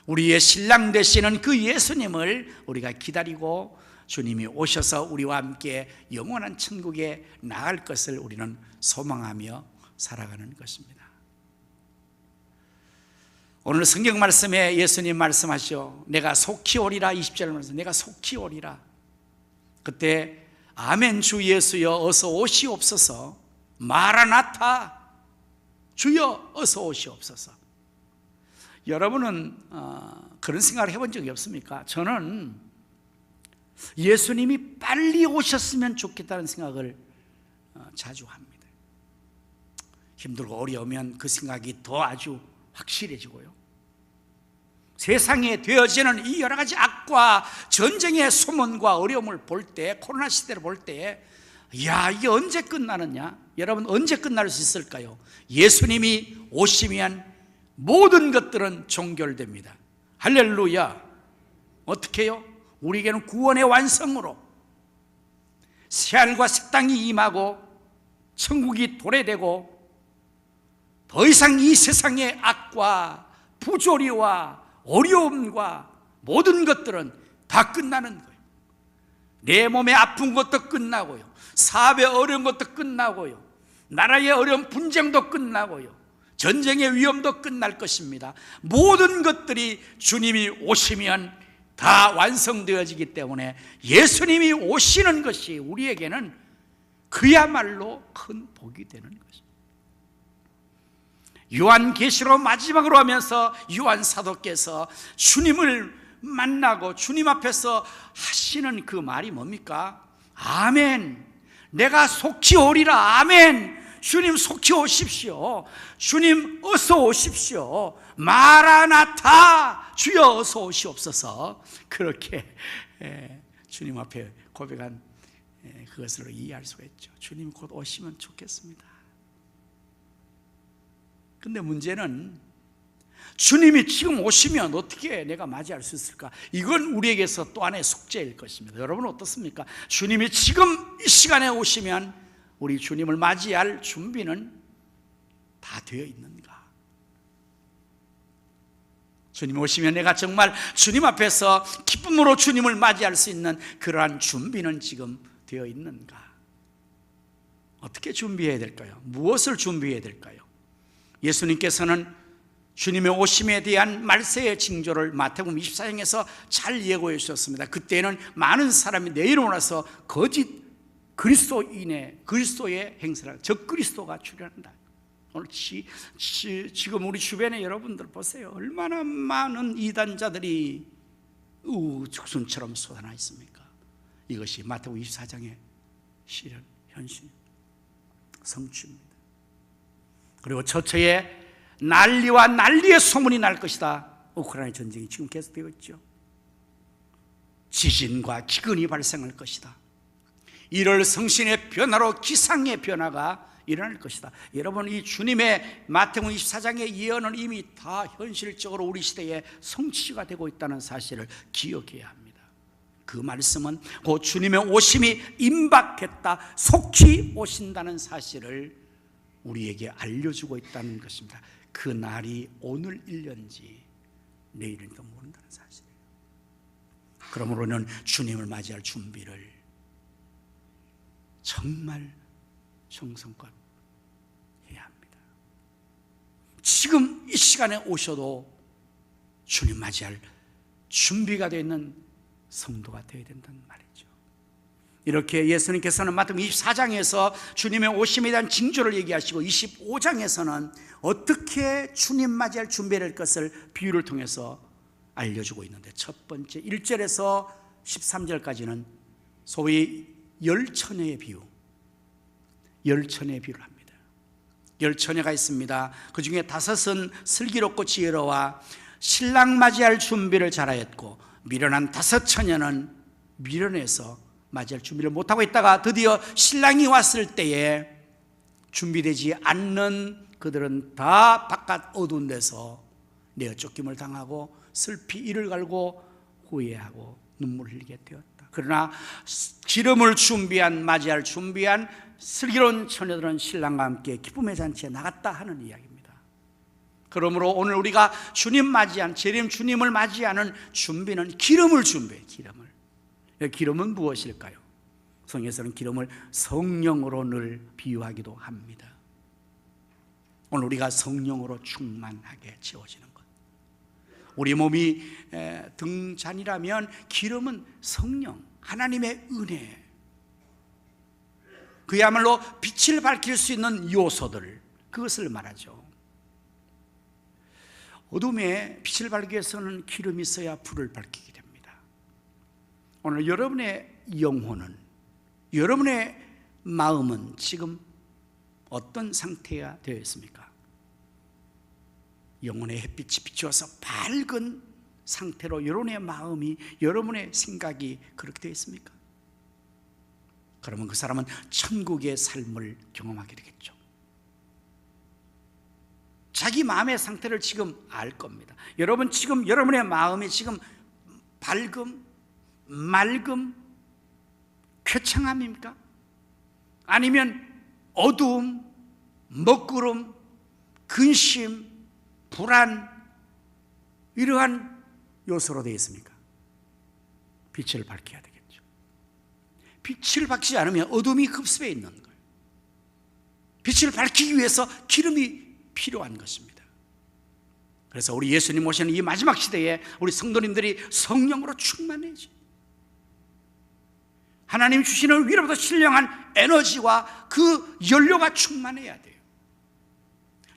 S1: 우리의 신랑 되시는 그 예수님을 우리가 기다리고 주님이 오셔서 우리와 함께 영원한 천국에 나갈 것을 우리는 소망하며 살아가는 것입니다. 오늘 성경 말씀에 예수님 말씀하시오. 내가 속히 오리라. 20절 말씀, 내가 속히 오리라. 그때 아멘 주 예수여 어서 오시옵소서, 마라나타 주여 어서 오시옵소서. 여러분은 그런 생각을 해본 적이 없습니까? 저는 예수님이 빨리 오셨으면 좋겠다는 생각을 자주 합니다. 힘들고 어려우면 그 생각이 더 아주 확실해지고요. 세상에 되어지는 이 여러 가지 악과 전쟁의 소문과 어려움을 볼 때, 코로나 시대를 볼 때, 야, 이게 언제 끝나느냐? 여러분, 언제 끝날 수 있을까요? 예수님이 오시면 모든 것들은 종결됩니다. 할렐루야. 어떻게 해요? 우리에게는 구원의 완성으로 새하늘과 새 땅이 임하고 천국이 도래되고 더 이상 이 세상의 악과 부조리와 어려움과 모든 것들은 다 끝나는 거예요. 내 몸에 아픈 것도 끝나고요, 사업에 어려운 것도 끝나고요, 나라의 어려운 분쟁도 끝나고요, 전쟁의 위험도 끝날 것입니다. 모든 것들이 주님이 오시면 다 완성되어지기 때문에 예수님이 오시는 것이 우리에게는 그야말로 큰 복이 되는 것입니다. 요한계시록 마지막으로 하면서 요한 사도께서 주님을 만나고 주님 앞에서 하시는 그 말이 뭡니까? 아멘, 내가 속히 오리라. 아멘, 주님 속히 오십시오. 주님 어서 오십시오. 마라나타, 주여 어서 오시옵소서. 그렇게 주님 앞에 고백한 그것으로 이해할 수가 있죠. 주님 곧 오시면 좋겠습니다. 근데 문제는 주님이 지금 오시면 어떻게 내가 맞이할 수 있을까? 이건 우리에게서 또 하나의 숙제일 것입니다. 여러분 어떻습니까? 주님이 지금 이 시간에 오시면 우리 주님을 맞이할 준비는 다 되어 있는가? 주님 오시면 내가 정말 주님 앞에서 기쁨으로 주님을 맞이할 수 있는 그러한 준비는 지금 되어 있는가? 어떻게 준비해야 될까요? 무엇을 준비해야 될까요? 예수님께서는 주님의 오심에 대한 말세의 징조를 마태복음 24장에서 잘 예고해 주셨습니다. 그때는 많은 사람이 내 이름으로 와서 거짓 그리스도의 행세를, 적그리스도가 출현한다. 오늘 지금 우리 주변에 여러분들 보세요. 얼마나 많은 이단자들이 죽순처럼 쏟아나 있습니까? 이것이 마태복음 24장의 실현, 현실, 성취입니다. 그리고 처처에 난리와 난리의 소문이 날 것이다. 우크라이나 전쟁이 지금 계속되고 있죠. 지진과 기근이 발생할 것이다. 이럴 성신의 변화로 기상의 변화가 일어날 것이다. 여러분, 이 주님의 마태복음 24장의 예언은 이미 다 현실적으로 우리 시대에 성취가 되고 있다는 사실을 기억해야 합니다. 그 말씀은 곧 주님의 오심이 임박했다, 속히 오신다는 사실을 우리에게 알려주고 있다는 것입니다. 그 날이 오늘 일년지 내일인지도 모른다는 사실이에요. 그러므로 우리는 주님을 맞이할 준비를 정말 정성껏 해야 합니다. 지금 이 시간에 오셔도 주님 맞이할 준비가 되어 있는 성도가 되어야 된다는 말이죠. 이렇게 예수님께서는 마태복음 24장에서 주님의 오심에 대한 징조를 얘기하시고 25장에서는 어떻게 주님 맞이할 준비를 할 것을 비유를 통해서 알려주고 있는데, 첫 번째 1절에서 13절까지는 소위 열처녀의 비유, 열처녀의 비유를 합니다. 열처녀가 있습니다. 그 중에 5은 슬기롭고 지혜로와 신랑 맞이할 준비를 잘하였고, 미련한 5처녀는 미련해서 맞이할 준비를 못하고 있다가 드디어 신랑이 왔을 때에 준비되지 않는 그들은 다 바깥 어두운 데서 내어 쫓김을 당하고 슬피 이를 갈고 후회하고 눈물을 흘리게 되었다. 그러나 기름을 맞이할 준비한 슬기로운 처녀들은 신랑과 함께 기쁨의 잔치에 나갔다 하는 이야기입니다. 그러므로 오늘 우리가 주님 맞이한 재림 주님을 맞이하는 준비는 기름을 준비해. 기름은 무엇일까요? 성경에서는 기름을 성령으로 늘 비유하기도 합니다. 오늘 우리가 성령으로 충만하게 채워지는 것. 우리 몸이 등잔이라면 기름은 성령, 하나님의 은혜, 그야말로 빛을 밝힐 수 있는 요소들, 그것을 말하죠. 어둠에 빛을 밝히기 위해서는 기름이 있어야 불을 밝히게 됩니다. 오늘 여러분의 영혼은, 여러분의 마음은 지금 어떤 상태가 되어 있습니까? 영혼의 햇빛이 비추어서 밝은 상태로 여러분의 마음이, 여러분의 생각이 그렇게 되어 있습니까? 그러면 그 사람은 천국의 삶을 경험하게 되겠죠. 자기 마음의 상태를 지금 알 겁니다. 여러분 지금 여러분의 마음이 지금 밝음, 맑음, 쾌창함입니까? 아니면 어두움, 먹구름, 근심, 불안, 이러한 요소로 되어 있습니까? 빛을 밝혀야 되겠죠. 빛을 밝히지 않으면 어둠이 급습해 있는 거예요. 빛을 밝히기 위해서 기름이 필요한 것입니다. 그래서 우리 예수님 오시는 이 마지막 시대에 우리 성도님들이 성령으로 충만해지, 하나님 주시는 위로부터 신령한 에너지와 그 연료가 충만해야 돼요.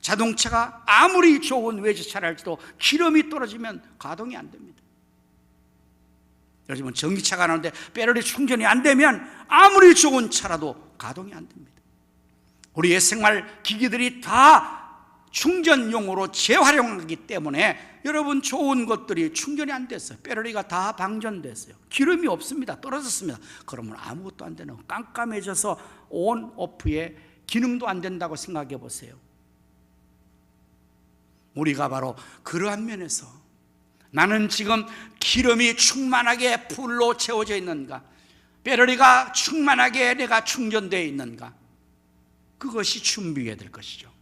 S1: 자동차가 아무리 좋은 외제차라 할지도 기름이 떨어지면 가동이 안 됩니다. 요즘은 전기차가 나오는데 배터리 충전이 안 되면 아무리 좋은 차라도 가동이 안 됩니다. 우리의 생활 기기들이 다 충전용으로 재활용하기 때문에 여러분 좋은 것들이 충전이 안 됐어요. 배터리가 다 방전됐어요. 기름이 없습니다. 떨어졌습니다. 그러면 아무것도 안 되는, 깜깜해져서 온 오프의 기능도 안 된다고 생각해 보세요. 우리가 바로 그러한 면에서 나는 지금 기름이 충만하게 불로 채워져 있는가, 배터리가 충만하게 내가 충전되어 있는가, 그것이 준비해야 될 것이죠.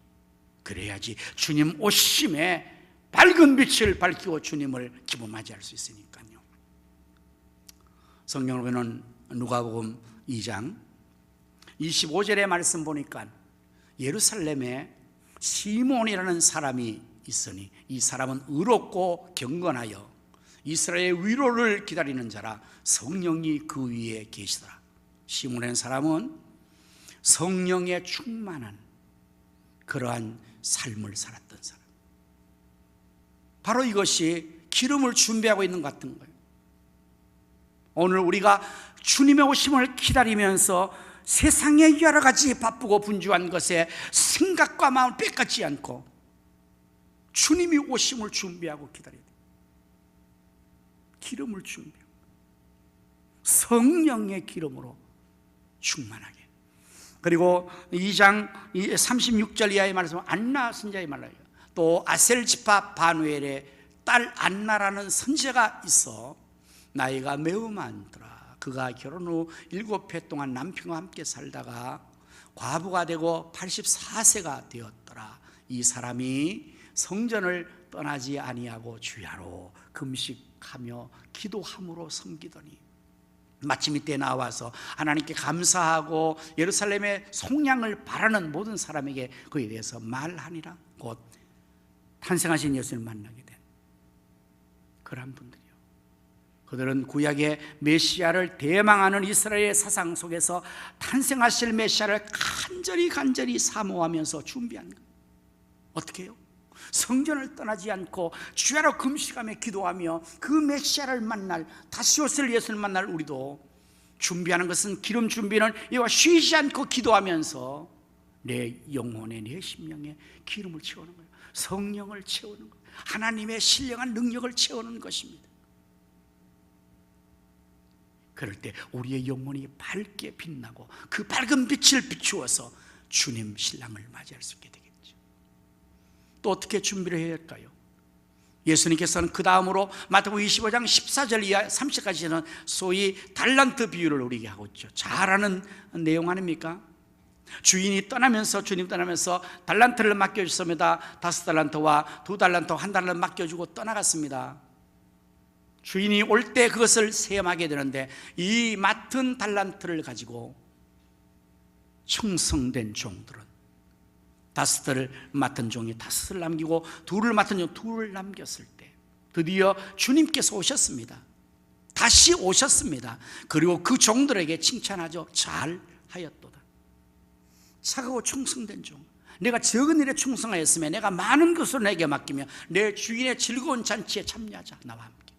S1: 그래야지 주님 오심에 밝은 빛을 밝히고 주님을 기쁨 맞이할 수 있으니까요. 성경을 보면 누가복음 2장 25절의 말씀 보니까 예루살렘에 시몬이라는 사람이 있으니 이 사람은 의롭고 경건하여 이스라엘의 위로를 기다리는 자라, 성령이 그 위에 계시더라. 시몬이라는 사람은 성령에 충만한 그러한 삶을 살았던 사람, 바로 이것이 기름을 준비하고 있는 것 같은 거예요. 오늘 우리가 주님의 오심을 기다리면서 세상의 여러 가지 바쁘고 분주한 것에 생각과 마음을 뺏기지 않고 주님이 오심을 준비하고 기다려야 돼요. 기름을 준비하고 성령의 기름으로 충만하게. 그리고 2장 36절 이하의 말씀은 안나 선지자의 말이에요. 또 아셀 지파 바누엘의 딸 안나라는 선지자가 있어 나이가 매우 많더라. 그가 결혼 후 7해 동안 남편과 함께 살다가 과부가 되고 84세가 되었더라. 이 사람이 성전을 떠나지 아니하고 주야로 금식하며 기도함으로 섬기더니 마침 이때 나와서 하나님께 감사하고 예루살렘의 속량을 바라는 모든 사람에게 그에 대해서 말하니라. 곧 탄생하신 예수님을 만나게 된 그런 분들이요. 그들은 구약의 메시아를 대망하는 이스라엘의 사상 속에서 탄생하실 메시아를 간절히 사모하면서 준비한 거예요. 어떻게 해요? 성전을 떠나지 않고 주야로 금식하며 기도하며 그 메시아를 만날, 다시 오실 예수를 만날 우리도 준비하는 것은, 기름 준비는 이와 쉬지 않고 기도하면서 내 영혼에, 내 심령에 기름을 채우는 거예요. 성령을 채우는 거예요. 하나님의 신령한 능력을 채우는 것입니다. 그럴 때 우리의 영혼이 밝게 빛나고 그 밝은 빛을 비추어서 주님 신랑을 맞이할 수 있게 되겠죠. 또 어떻게 준비를 해야 할까요? 예수님께서는 그 다음으로 마태복음 25장 14절 이하 30까지는 소위 달란트 비유를 우리에게 하고 있죠. 잘 아는 내용 아닙니까? 주인이 떠나면서, 주님 떠나면서 달란트를 맡겨주셨습니다. 5달란트와 2달란트, 1달란트 맡겨주고 떠나갔습니다. 주인이 올 때 그것을 세엄하게 되는데, 이 맡은 달란트를 가지고 충성된 종들은 5을 맡은 종이 5을 남기고 2를 맡은 종이 2를 남겼을 때 드디어 주님께서 오셨습니다. 다시 오셨습니다. 그리고 그 종들에게 칭찬하죠. 잘하였도다. 착하고 충성된 종, 내가 적은 일에 충성하였으면 내가 많은 것을 내게 맡기며 내 주인의 즐거운 잔치에 참여하자, 나와 함께.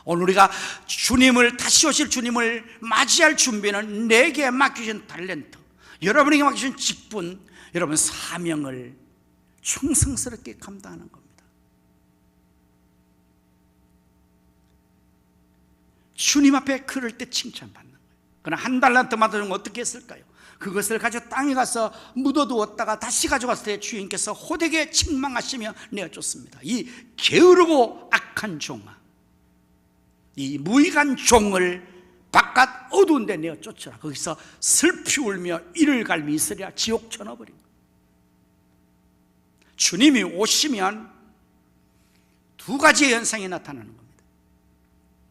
S1: 오늘 우리가 주님을, 다시 오실 주님을 맞이할 준비는 내게 맡기신 탤런트, 여러분에게 맡기신 직분, 여러분 사명을 충성스럽게 감당하는 겁니다. 주님 앞에 그럴 때 칭찬받는 거예요. 그러나 1달란트 맡아주면 어떻게 했을까요? 그것을 가지고 땅에 가서 묻어두었다가 다시 가져갔을 때 주인께서 호되게 책망하시며 내어줬습니다. 이 게으르고 악한 종아, 이 무익한 종을 바깥 어두운 데 내어 쫓으라. 거기서 슬피 울며 이를 갈미 있으리라. 지옥 쳐넣어버린 거예요. 주님이 오시면 2가지의 현상이 나타나는 겁니다.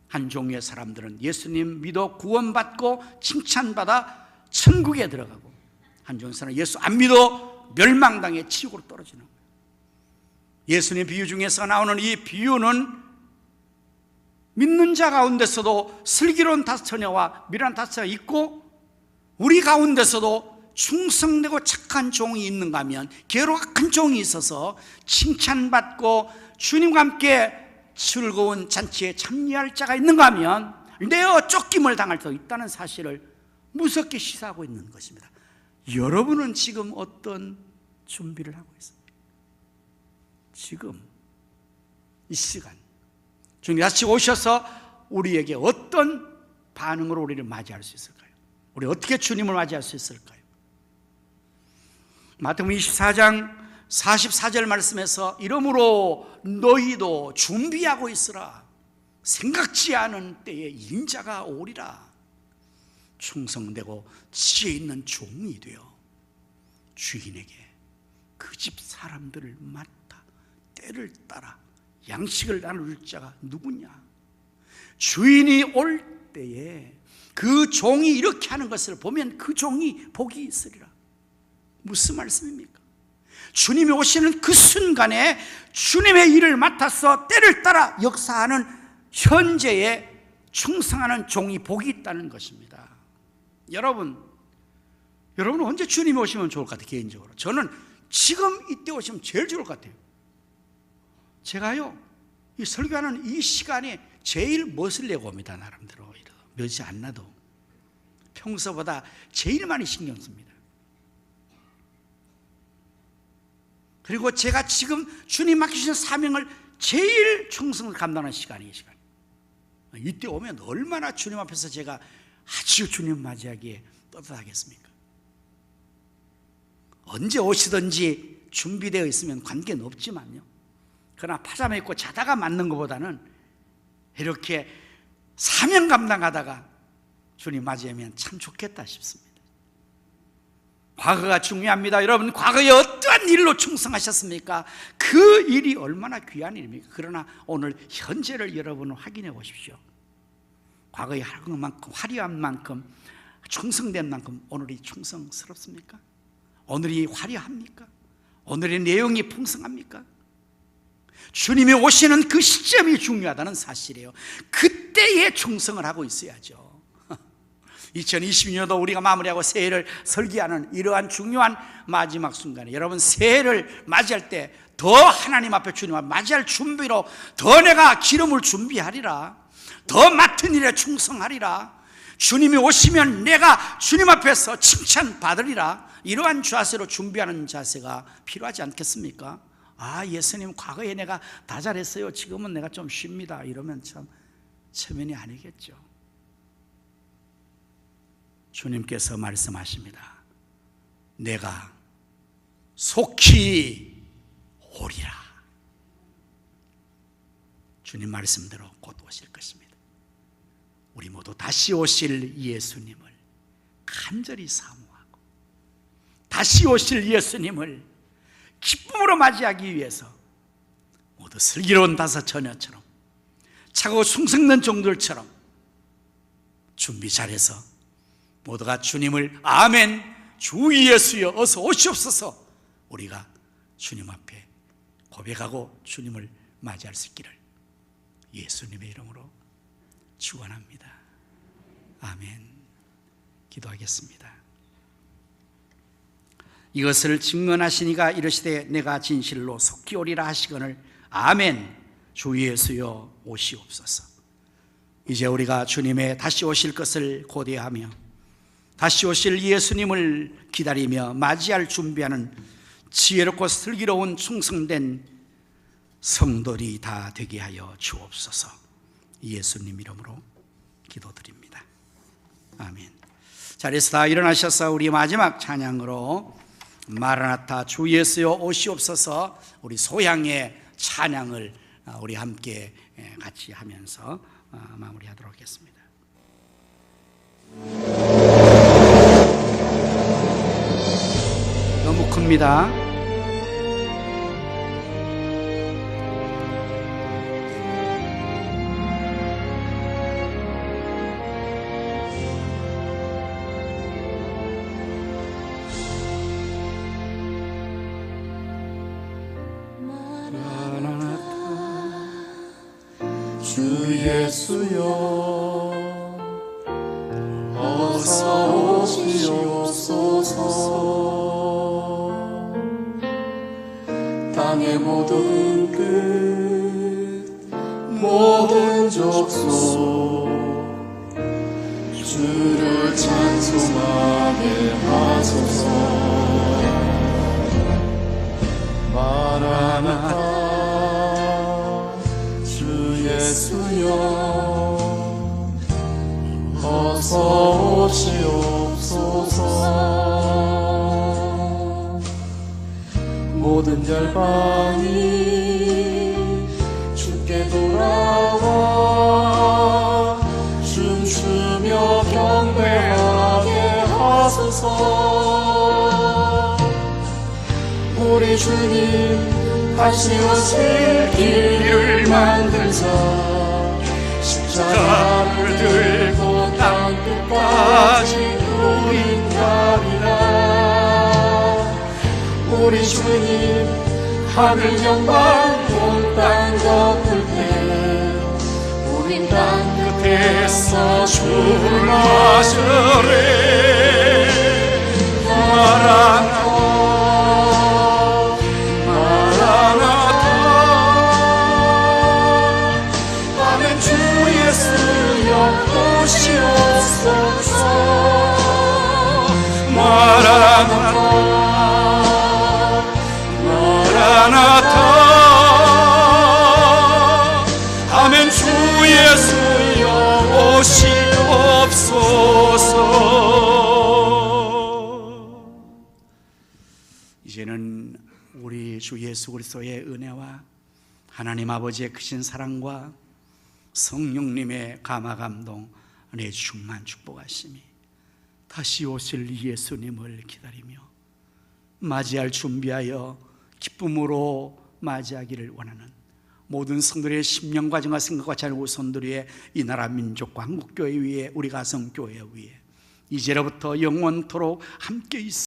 S1: 한 종류의 사람들은 예수님 믿어 구원받고 칭찬받아 천국에 들어가고, 한 종류의 사람은 예수 안 믿어 멸망당해 지옥으로 떨어지는 거예요. 예수님 비유 중에서 나오는 이 비유는 믿는 자 가운데서도 슬기로운 5처녀와 미련한 5처녀가 있고, 우리 가운데서도 충성되고 착한 종이 있는가 하면 게으르고 악한 종이 있어서 칭찬받고 주님과 함께 즐거운 잔치에 참여할 자가 있는가 하면 내어 쫓김을 당할 수 있다는 사실을 무섭게 시사하고 있는 것입니다. 여러분은 지금 어떤 준비를 하고 있습니까? 지금 이 시간 주님 다시 오셔서 우리에게 어떤 반응으로 우리를 맞이할 수 있을까요? 우리 어떻게 주님을 맞이할 수 있을까요? 마태복음 24장 44절 말씀에서 이러므로 너희도 준비하고 있으라. 생각지 않은 때에 인자가 오리라. 충성되고 지혜 있는 종이 되어 주인에게 그 집 사람들을 맡아 때를 따라 양식을 나눌 자가 누구냐? 주인이 올 때에 그 종이 이렇게 하는 것을 보면 그 종이 복이 있으리라. 무슨 말씀입니까? 주님이 오시는 그 순간에 주님의 일을 맡아서 때를 따라 역사하는 현재에 충성하는 종이 복이 있다는 것입니다. 여러분은 언제 주님이 오시면 좋을 것 같아요? 개인적으로 저는 지금 이때 오시면 제일 좋을 것 같아요. 제가요, 이 설교하는 이 시간에 제일 멋을 내고 옵니다. 나름대로 몇이 안 나도 평소보다 제일 많이 신경 씁니다. 그리고 제가 지금 주님 맡기신 사명을 제일 충성을 감당하는 시간이 이 시간. 이때 오면 얼마나 주님 앞에서 제가 아주 주님 맞이하기에 떳떳하겠습니까? 언제 오시든지 준비되어 있으면 관계는 없지만요, 그러나 파자마 입고 자다가 맞는 것보다는 이렇게 사명 감당하다가 주님 맞이하면 참 좋겠다 싶습니다. 과거가 중요합니다. 여러분, 과거에 어떠한 일로 충성하셨습니까? 그 일이 얼마나 귀한 일입니까? 그러나 오늘 현재를 여러분은 확인해 보십시오. 과거에 화려한 만큼, 충성된 만큼 오늘이 충성스럽습니까? 오늘이 화려합니까? 오늘의 내용이 풍성합니까? 주님이 오시는 그 시점이 중요하다는 사실이에요. 그때에 충성을 하고 있어야죠. 2020년도 우리가 마무리하고 새해를 설계하는 이러한 중요한 마지막 순간에 여러분, 새해를 맞이할 때 더 하나님 앞에 주님 앞에 맞이할 준비로 더 내가 기름을 준비하리라, 더 맡은 일에 충성하리라, 주님이 오시면 내가 주님 앞에서 칭찬받으리라, 이러한 자세로 준비하는 자세가 필요하지 않겠습니까? 아, 예수님 과거에 내가 다 잘했어요, 지금은 내가 좀 쉽니다, 이러면 참 체면이 아니겠죠. 주님께서 말씀하십니다. 내가 속히 오리라. 주님 말씀대로 곧 오실 것입니다. 우리 모두 다시 오실 예수님을 간절히 사모하고 다시 오실 예수님을 기쁨으로 맞이하기 위해서 모두 슬기로운 다섯 처녀처럼 차고 충성된 종들처럼 준비 잘해서 모두가 주님을 아멘 주 예수여 어서 오시옵소서 우리가 주님 앞에 고백하고 주님을 맞이할 수 있기를 예수님의 이름으로 축원합니다. 아멘. 기도하겠습니다. 이것을 증언하시니가 이르시되 내가 진실로 속히 오리라 하시거늘 아멘 주 예수여 오시옵소서. 이제 우리가 주님의 다시 오실 것을 고대하며 다시 오실 예수님을 기다리며 맞이할 준비하는 지혜롭고 슬기로운 충성된 성도들이 다 되게 하여 주옵소서. 예수님 이름으로 기도드립니다. 아멘. 자리에서 다 일어나셔서 우리 마지막 찬양으로 마라나타 주 예수여 오시옵소서 우리 소향의 찬양을 우리 함께 같이 하면서 마무리하도록 하겠습니다. 너무 큽니다.
S4: 주 예수여 어서 오시옵소서. 땅의 모든 끝 모든 족속 주를 찬송하게 하소서. 마라나타 예수여 어서 오시옵소서. 모든 열방이 주께 돌아와 춤추며 경배하게 하소서. 우리 주님 다시 오실 길을 만들자. 십자가를 들고 땅 끝까지 우린 가리라. 우리 주님 하늘 영광 온 땅 덮을 때 우린 땅 끝에서 주를 맞으래. 마라나타 오시옵소서. 마라나타 마라나타 아멘 주 예수여 오시옵소서. 이제는 우리 주 예수 그리스도의 은혜와 하나님 아버지의 크신 사랑과 성령님의 감화 감동 은혜 충만 축복하심이 다시 오실 예수님을 기다리며 맞이할 준비하여 기쁨으로 맞이하기를 원하는 모든 성도들의 심령 과정과 생각과 자녀 선들의 이 나라 민족과 한국교회 위에 우리 가정교회 위에 이제로부터 영원토록 함께 있어